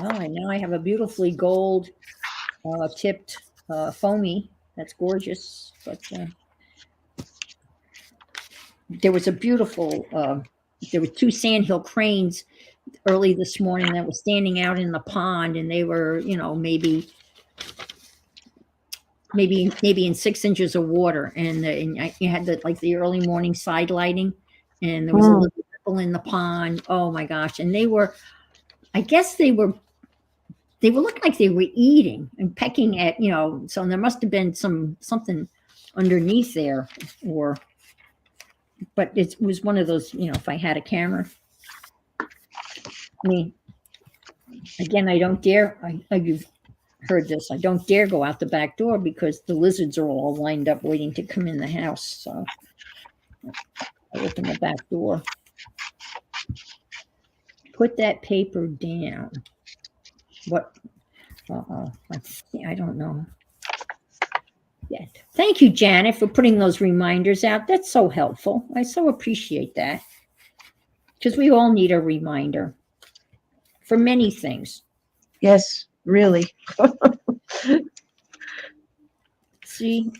Oh, now I have a beautifully gold tipped foamy That's gorgeous. But there was a beautiful. There were two sandhill cranes early this morning that were standing out in the pond, and they were, maybe in 6 inches of water, and you had the early morning side lighting, and there was a little ripple in the pond. Oh my gosh! And I guess they were looking like they were eating and pecking at, so there must have been something underneath there, but it was one of those, if I had a camera. I mean, again, I don't dare. You've heard this. I don't dare go out the back door because the lizards are all lined up waiting to come in the house. So I open the back door. Put that paper down. What? I don't know. Yeah. Thank you, Janet, for putting those reminders out. That's so helpful. I so appreciate that. Because we all need a reminder for many things. Yes, really. See?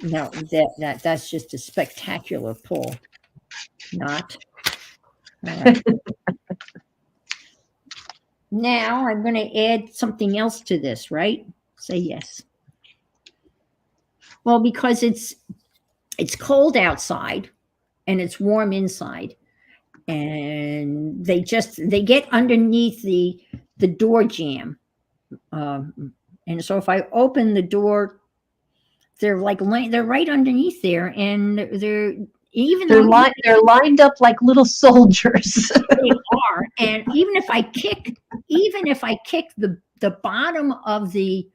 No, that's just a spectacular pull. Not. All right. Now I'm going to add something else to this, right? Say yes. Well, because it's cold outside and it's warm inside, and they get underneath the door jamb, and so if I open the door, they're right underneath there, and they're lined up like little soldiers. They are, and even if I kick the bottom of the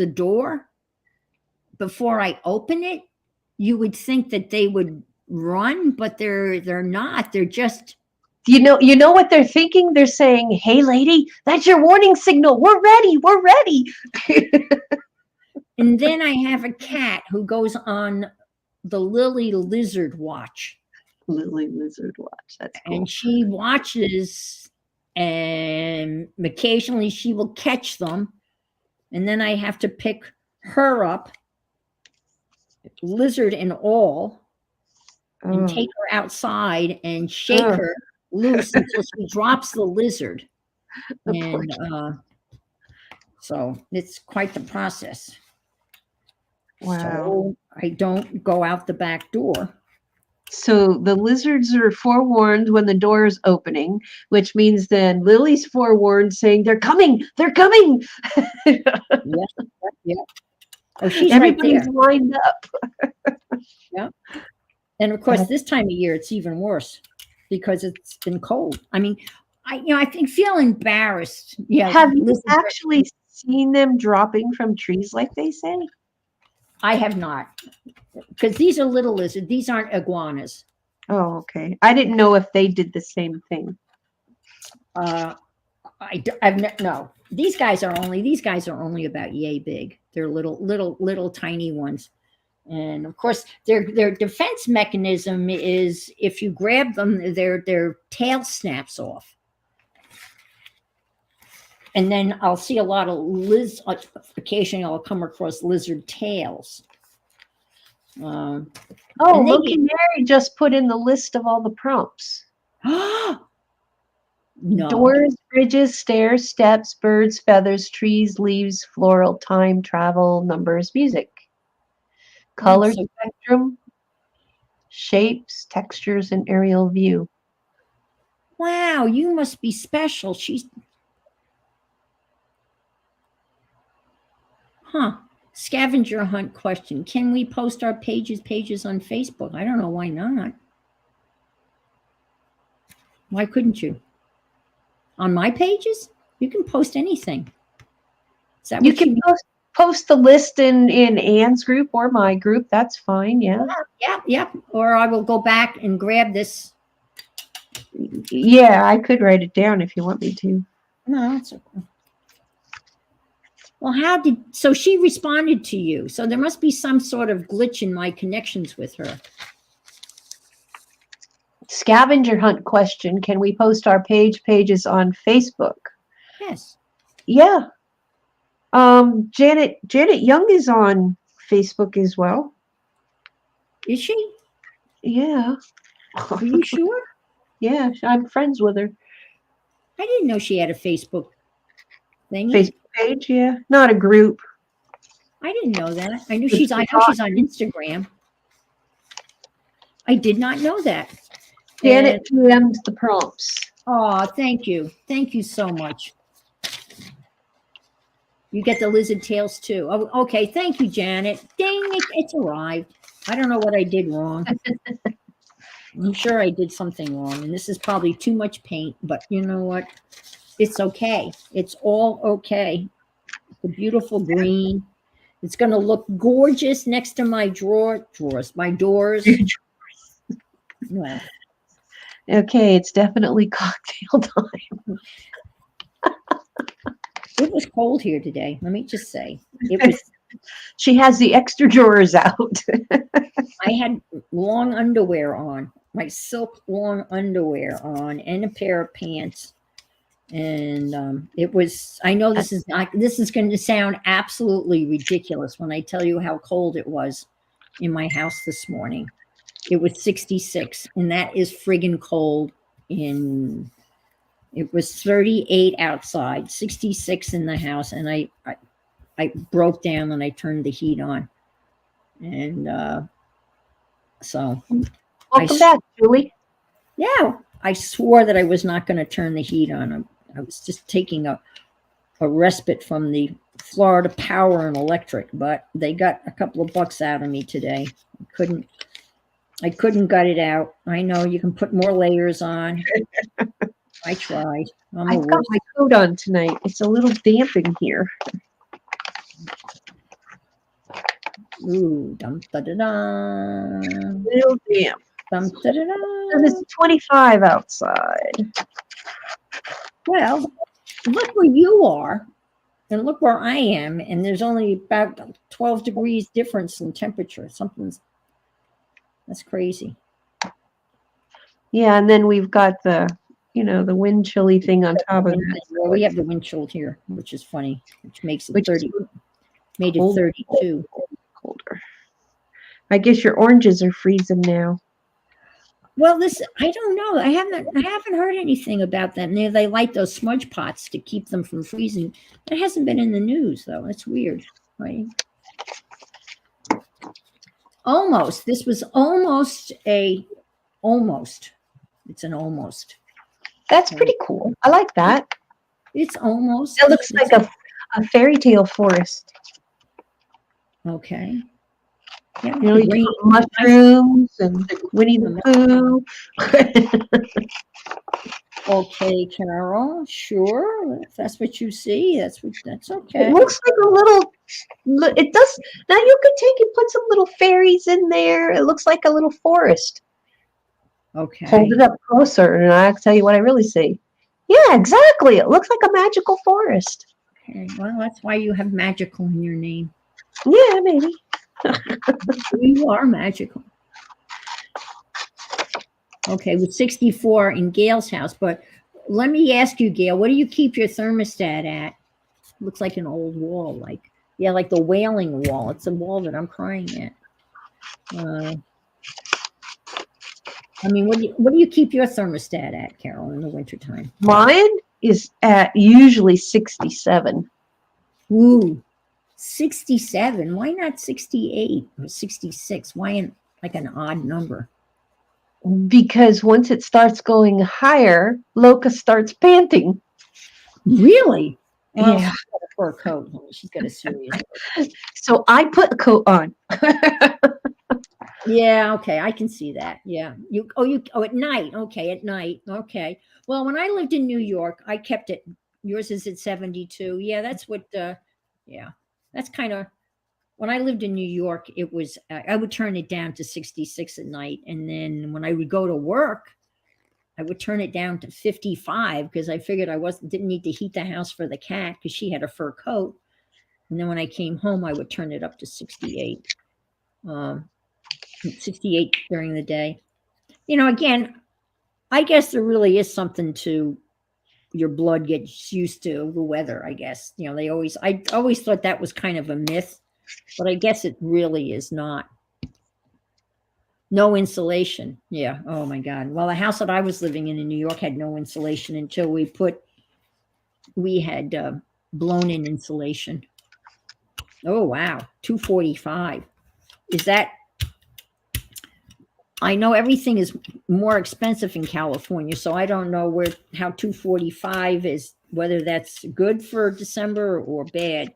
door before I open it, you would think that they would run, but they're not. They're just. You know what they're thinking? They're saying, "Hey, lady, that's your warning signal. We're ready. We're ready." And then I have a cat who goes on the Lily Lizard Watch. Lily Lizard Watch. That's cool. And she watches, and occasionally she will catch them, and then I have to pick her up, lizard and all, and take her outside and shake her loose until she drops the lizard. And so it's quite the process. Wow. So I don't go out the back door. So the lizards are forewarned when the door is opening, which means then Lily's forewarned, saying, "They're coming, they're coming." Yeah. Oh, she's Everybody's right there. lined up. Yeah. And of course, this time of year, it's even worse because it's been cold. I mean, I feel embarrassed. Yeah. Have you actually seen them dropping from trees like they say? I have not, because these are little lizards. These aren't iguanas. Oh, okay. I didn't know if they did the same thing. No. These guys are only about yay big. They're little tiny ones. And of course, their defense mechanism is if you grab them, their tail snaps off. And then I'll see a lot of occasionally I'll come across lizard tails. Look, Mary just put in the list of all the prompts. No. Doors, bridges, stairs, steps, birds, feathers, trees, leaves, floral, time, travel, numbers, music. Color spectrum, shapes, textures, and aerial view. Wow, you must be special. Scavenger hunt question. Can we post our pages on Facebook? I don't know why not. Why couldn't you? On my pages? You can post anything. Is that you can post the list in Anne's group or my group. That's fine. Yeah. Yeah. Or I will go back and grab this. Yeah, I could write it down if you want me to. No, that's okay. Well, so she responded to you. So there must be some sort of glitch in my connections with her. Scavenger hunt question. Can we post our pages on Facebook? Yes. Yeah. Janet Young is on Facebook as well. Is she? Yeah. Are you sure? Yeah, I'm friends with her. I didn't know she had a Facebook thingy. Facebook page, yeah. Not a group. I didn't know that. I knew Just she's. I know talk. she's on Instagram. I did not know that. And Janet PM's the prompts. oh, thank you so much. You get the lizard tails too. Oh, okay, thank you, Janet. Dang it, it's arrived. I don't know what I did wrong. I'm sure I did something wrong, and this is probably too much paint. But you know what? It's okay. It's all okay. It's a beautiful green. It's going to look gorgeous next to my my doors. Well, Okay, it's definitely cocktail time. it was cold here today. Let me just say, it was. She has the extra drawers out. I had long underwear on, my silk long underwear on, and a pair of pants. And it was. I know this is not. This is going to sound absolutely ridiculous when I tell you how cold it was in my house this morning. It was 66, and that is friggin' cold. It was 38 outside, 66 in the house, and I broke down and I turned the heat on, and so Welcome back, Julie. yeah, I swore that I was not going to turn the heat on. I was just taking a respite from the Florida Power and Electric, but they got a couple of bucks out of me today. I couldn't gut it out. I know you can put more layers on. I tried. I've got my coat on tonight. It's a little damp in here. Ooh, dum da da da. Little damp. Dum da da And da. it's 25 outside. Well, look where you are, and look where I am, and there's only about 12 degrees difference in temperature. That's crazy. Yeah, and then we've got the wind chilly thing on top of that. Well, we have the wind chill here, which is funny, which makes it Which 30. Made it colder. 32. Colder. I guess your oranges are freezing now. Well, I don't know. I haven't heard anything about them. They light those smudge pots to keep them from freezing. That hasn't been in the news though. That's weird, right? Almost. This was almost. It's an almost. That's pretty cool. I like that. It's almost. It looks like a fairy tale forest. Okay. Yeah, You mushrooms and Winnie the Pooh. Okay, Carol. Sure, if that's what you see, that's okay. It looks like a little. It does. Now you could take and put some little fairies in there. It looks like a little forest. Okay. Hold it up closer, and I'll tell you what I really see. Yeah, exactly. It looks like a magical forest. Okay. Well, that's why you have magical in your name. Yeah, maybe. You are magical. Okay, with 64 in Gail's house, but let me ask you, Gail, what do you keep your thermostat at? Looks like an old wall, like the Wailing Wall. It's a wall that I'm crying at. I mean, what do you keep your thermostat at, Carol, in the wintertime? Mine is at usually 67. Ooh, 67. Why not 68 or 66? Why like an odd number? Because once it starts going higher, Loca starts panting. Really? Well, Yeah. she's got a fur coat. She's got a serious fur coat. So I put a coat on. Yeah, okay, I can see that. Yeah. At night. Okay, at night. Okay. Well, when I lived in New York, I kept it. Yours is at 72. Yeah, that's what yeah. That's kind of when I lived in New York, it was I would turn it down to 66 at night, and then when I would go to work, I would turn it down to 55 because I figured didn't need to heat the house for the cat because she had a fur coat. And then when I came home, I would turn it up to 68. 68 during the day. Again, I guess there really is something to your blood gets used to the weather, I guess. I always thought that was kind of a myth, but I guess it really is not. No insulation. Yeah. Oh my God. Well, the house that I was living in New York had no insulation until we had blown in insulation. Oh wow, 245. Is that? I know everything is more expensive in California, so I don't know how 245 is, whether that's good for December or bad.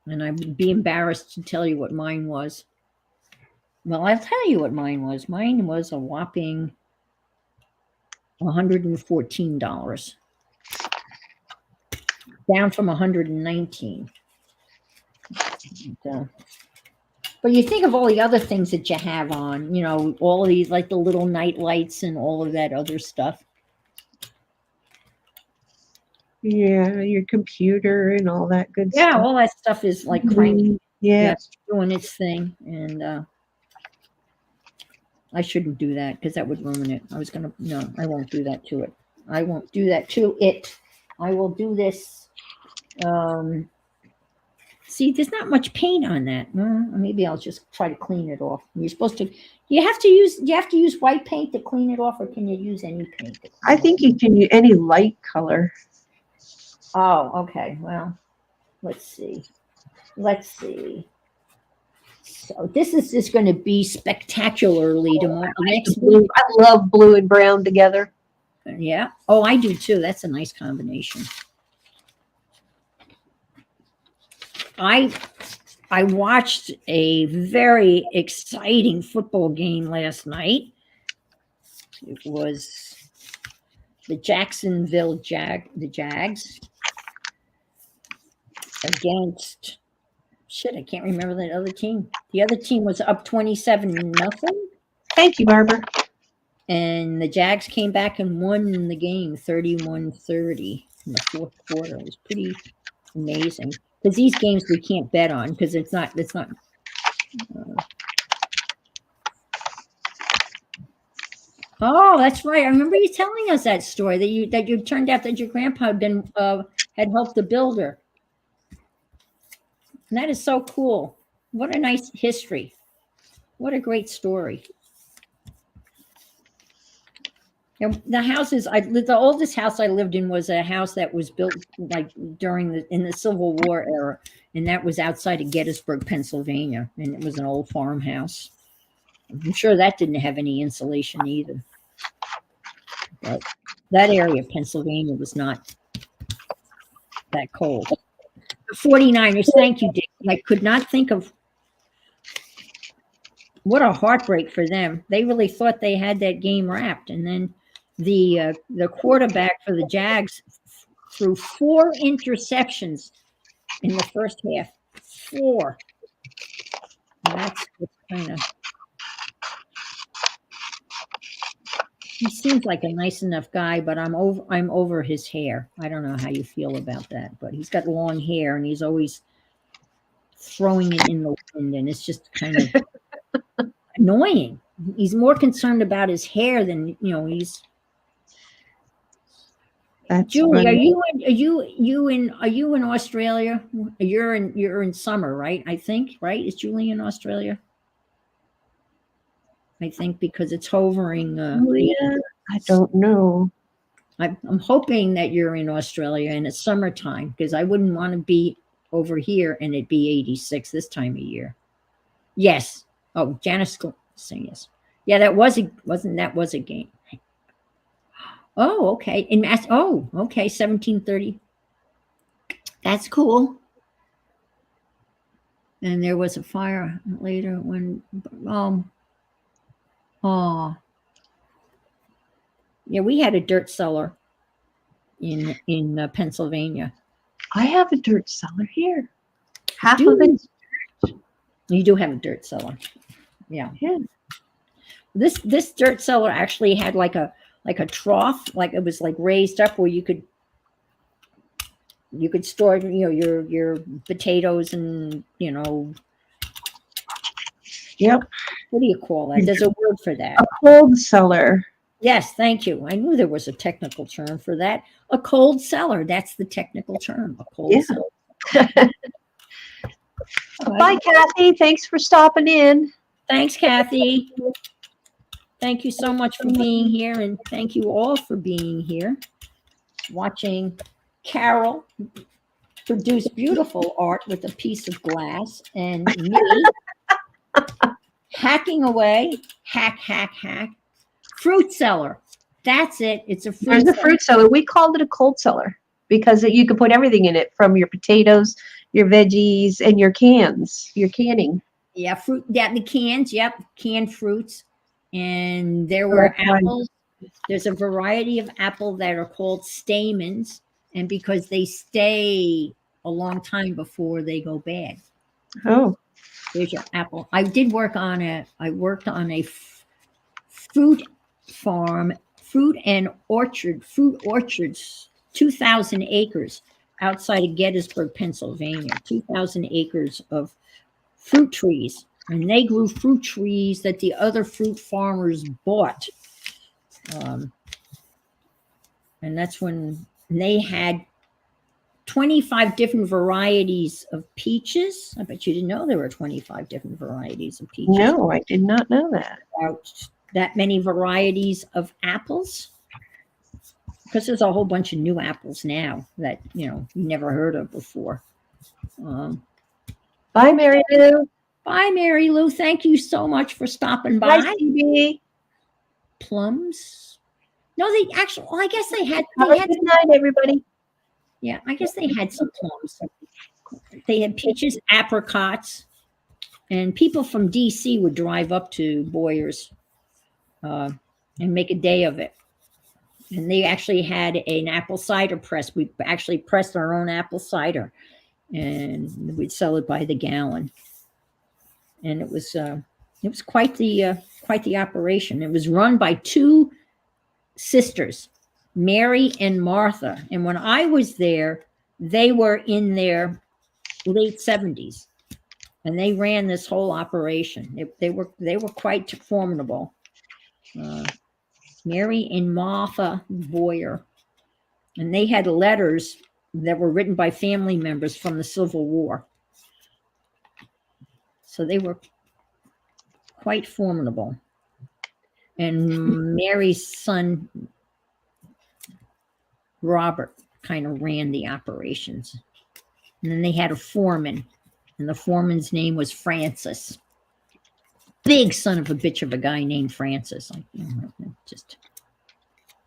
And I'd be embarrassed to tell you what mine was. Well, I'll tell you what mine was. Mine was a whopping $114, down from 119. But you think of all the other things that you have on, all of these, like the little night lights and all of that other stuff. Yeah, your computer and all that good Yeah, stuff. all that stuff is like cranky. Yeah. Doing its thing. And I shouldn't do that because that would ruin it. No, I won't do that to it. I won't do that to it. I will do this. See, there's not much paint on that. Maybe I'll just try to clean it off. You're supposed to. You have to use white paint to clean it off, or can you use any paint? I think you can use any light color. Oh, okay. Well, let's see. So this is just going to be spectacularly tomorrow. Next week. I love blue and brown together. Yeah. Oh, I do too. That's a nice combination. I watched a very exciting football game last night. It was the Jacksonville Jags against I can't remember the other team. The other team was up 27-0. Thank you, Barbara. And the Jags came back and won the game 31-30 in the fourth quarter. It was pretty amazing. Because these games we can't bet on because it's not. Oh, that's right. I remember you telling us that story that you turned out that your grandpa had helped the builder. And that is so cool. What a nice history. What a great story. And the houses, the oldest house I lived in was a house that was built like in the Civil War era, and that was outside of Gettysburg, Pennsylvania, and it was an old farmhouse. I'm sure that didn't have any insulation either. But that area of Pennsylvania was not that cold. The 49ers, thank you, Dick. I could not think of what a heartbreak for them. They really thought they had that game wrapped, and then the quarterback for the Jags threw 4 interceptions in the first half. 4. And that's kind of. He seems like a nice enough guy, but I'm over his hair. I don't know how you feel about that, but he's got long hair and he's always throwing it in the wind, and it's just kind of annoying. He's more concerned about his hair than he's. That's Julie, funny. are you in Australia? You're in summer, right? I think, right? Is Julie in Australia? I think because it's hovering. Yeah, I don't know. I'm hoping that you're in Australia and it's summertime because I wouldn't want to be over here and it'd be 86 this time of year. Yes. Oh, Janice saying yes. Yeah, that was a game. Oh, okay. Okay, 1730. That's cool. And there was a fire later when yeah, we had a dirt cellar in Pennsylvania. I have a dirt cellar here. Half of it. You do have a dirt cellar. Yeah. This dirt cellar actually had like a trough, like it was like raised up where you could store your potatoes and Yep. what do you call that? There's a word for that. A cold cellar. Yes, thank you. I knew there was a technical term for that. A cold cellar. That's the technical term. A cold Yeah. cellar. All Bye, right. Kathy. Thanks for stopping in. Thanks, Kathy. Thank you so much for being here, and thank you all for being here, watching Carol produce beautiful art with a piece of glass, and me hacking away, hack, hack, hack. Fruit cellar. That's it. It's a There's fruit a cellar. fruit cellar. We called it a cold cellar because you could put everything in it from your potatoes, your veggies, and your cans, your canning. Yeah, fruit. Yeah, the cans. Yep, canned fruits, and there So were that's why. apples. There's a variety of apple that are called stamens, and because they stay a long time before they go bad. Oh, There's your apple. I did work on a. I worked on a fruit farm, fruit orchards, 2,000 acres outside of Gettysburg, Pennsylvania. 2,000 acres of fruit trees, and they grew fruit trees that the other fruit farmers bought. Um, and that's when they had 25 different varieties of peaches. I bet you didn't know there were 25 different varieties of peaches. no, I did not know that. About that many varieties of apples, because there's a whole bunch of new apples now that you never heard of before. Um, Bye, Mary Lou. Bye, Mary Lou. Thank you so much for stopping Bye, by. CB. Plums. No, they actually. Well, I guess they had. Have They a had. good night, everybody. Yeah, I guess they had some plums. They had peaches, apricots, and people from DC would drive up to Boyers uh, and make a day of it. And they actually had an apple cider press. We actually pressed our own apple cider, and we'd sell it by the gallon. And it was quite the operation. It was run by two sisters, Mary and Martha. And when I was there, they were in their late 70s, and they ran this whole operation. They were quite formidable. Uh, Mary and Martha Boyer, and they had letters that were written by family members from the Civil War. So they were quite formidable. And Mary's son Robert kind of ran the operations. And then they had a foreman, and the foreman's name was Francis. Big son of a bitch of a guy named Francis.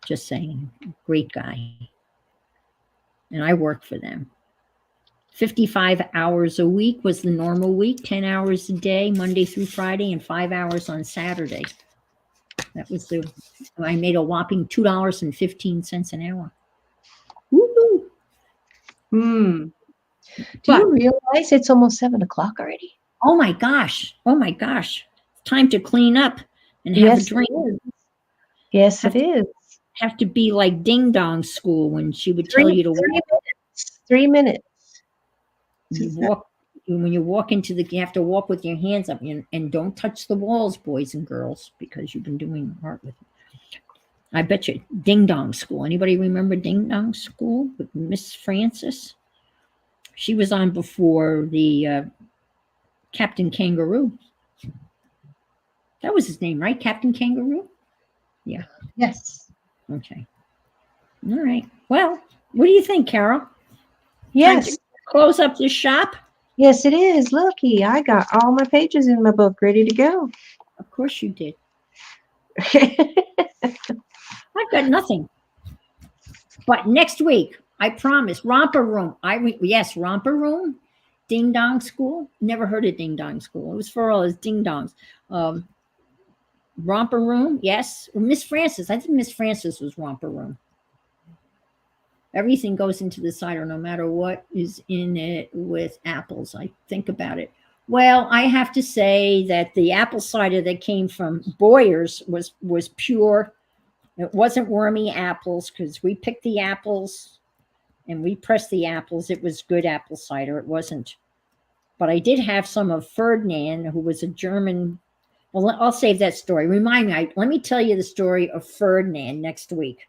Just saying, great guy. And I worked for them. 55 hours a week was the normal week, 10 hours a day, Monday through Friday, and 5 hours on Saturday. I made a whopping $2.15 an hour. Woohoo! Do But you realize it's almost 7 o'clock already? oh my gosh, time to clean up and have Yes, a drink. it is. Yes, it is. Have to be like Ding Dong School when she would tell you to walk. 3 minutes. 3 minutes. When you walk into you have to walk with your hands up, and don't touch the walls, boys and girls, because you've been doing art with it. I bet you Ding Dong School. Anybody remember Ding Dong School with Miss Francis? She was on before the Captain Kangaroo. That was his name, right? Captain Kangaroo? Yeah. Yes. Okay. All right. Well, what do you think, Carol? Yes. Time to close up this shop? Yes, it is. Looky, I got all my pages in my book ready to go. Of course you did. I've got nothing. But next week, I promise, Romper Room. Yes, Romper Room. Ding Dong School. Never heard of Ding Dong School. It was for all his ding dongs. Romper Room. Yes. Miss Francis. I think Miss Francis was Romper Room. Everything goes into the cider, no matter what is in it with apples. I think about it. Well, I have to say that the apple cider that came from Boyers was pure. It wasn't wormy apples, because we picked the apples and we pressed the apples. It was good apple cider. It wasn't. But I did have some of Ferdinand, who was a German Well, I'll save that story. Remind me. Let me tell you the story of Ferdinand next week.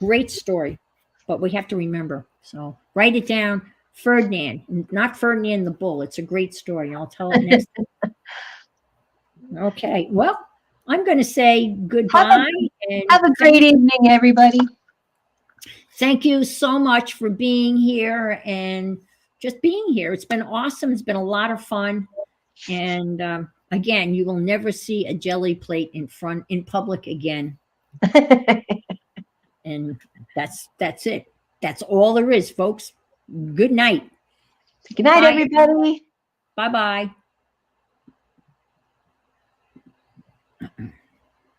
Great story, but we have to remember. So write it down. Ferdinand, not Ferdinand the Bull. It's a great story. I'll tell it next. Okay. Well, I'm going to say Have a, goodbye and have a great evening, everybody. thank you so much for being here and just being here. It's been awesome. It's been a lot of fun. And again, you will never see a jelly plate in public again. And that's it. That's all there is, folks. Good night. Good night, Bye. everybody. Bye-bye.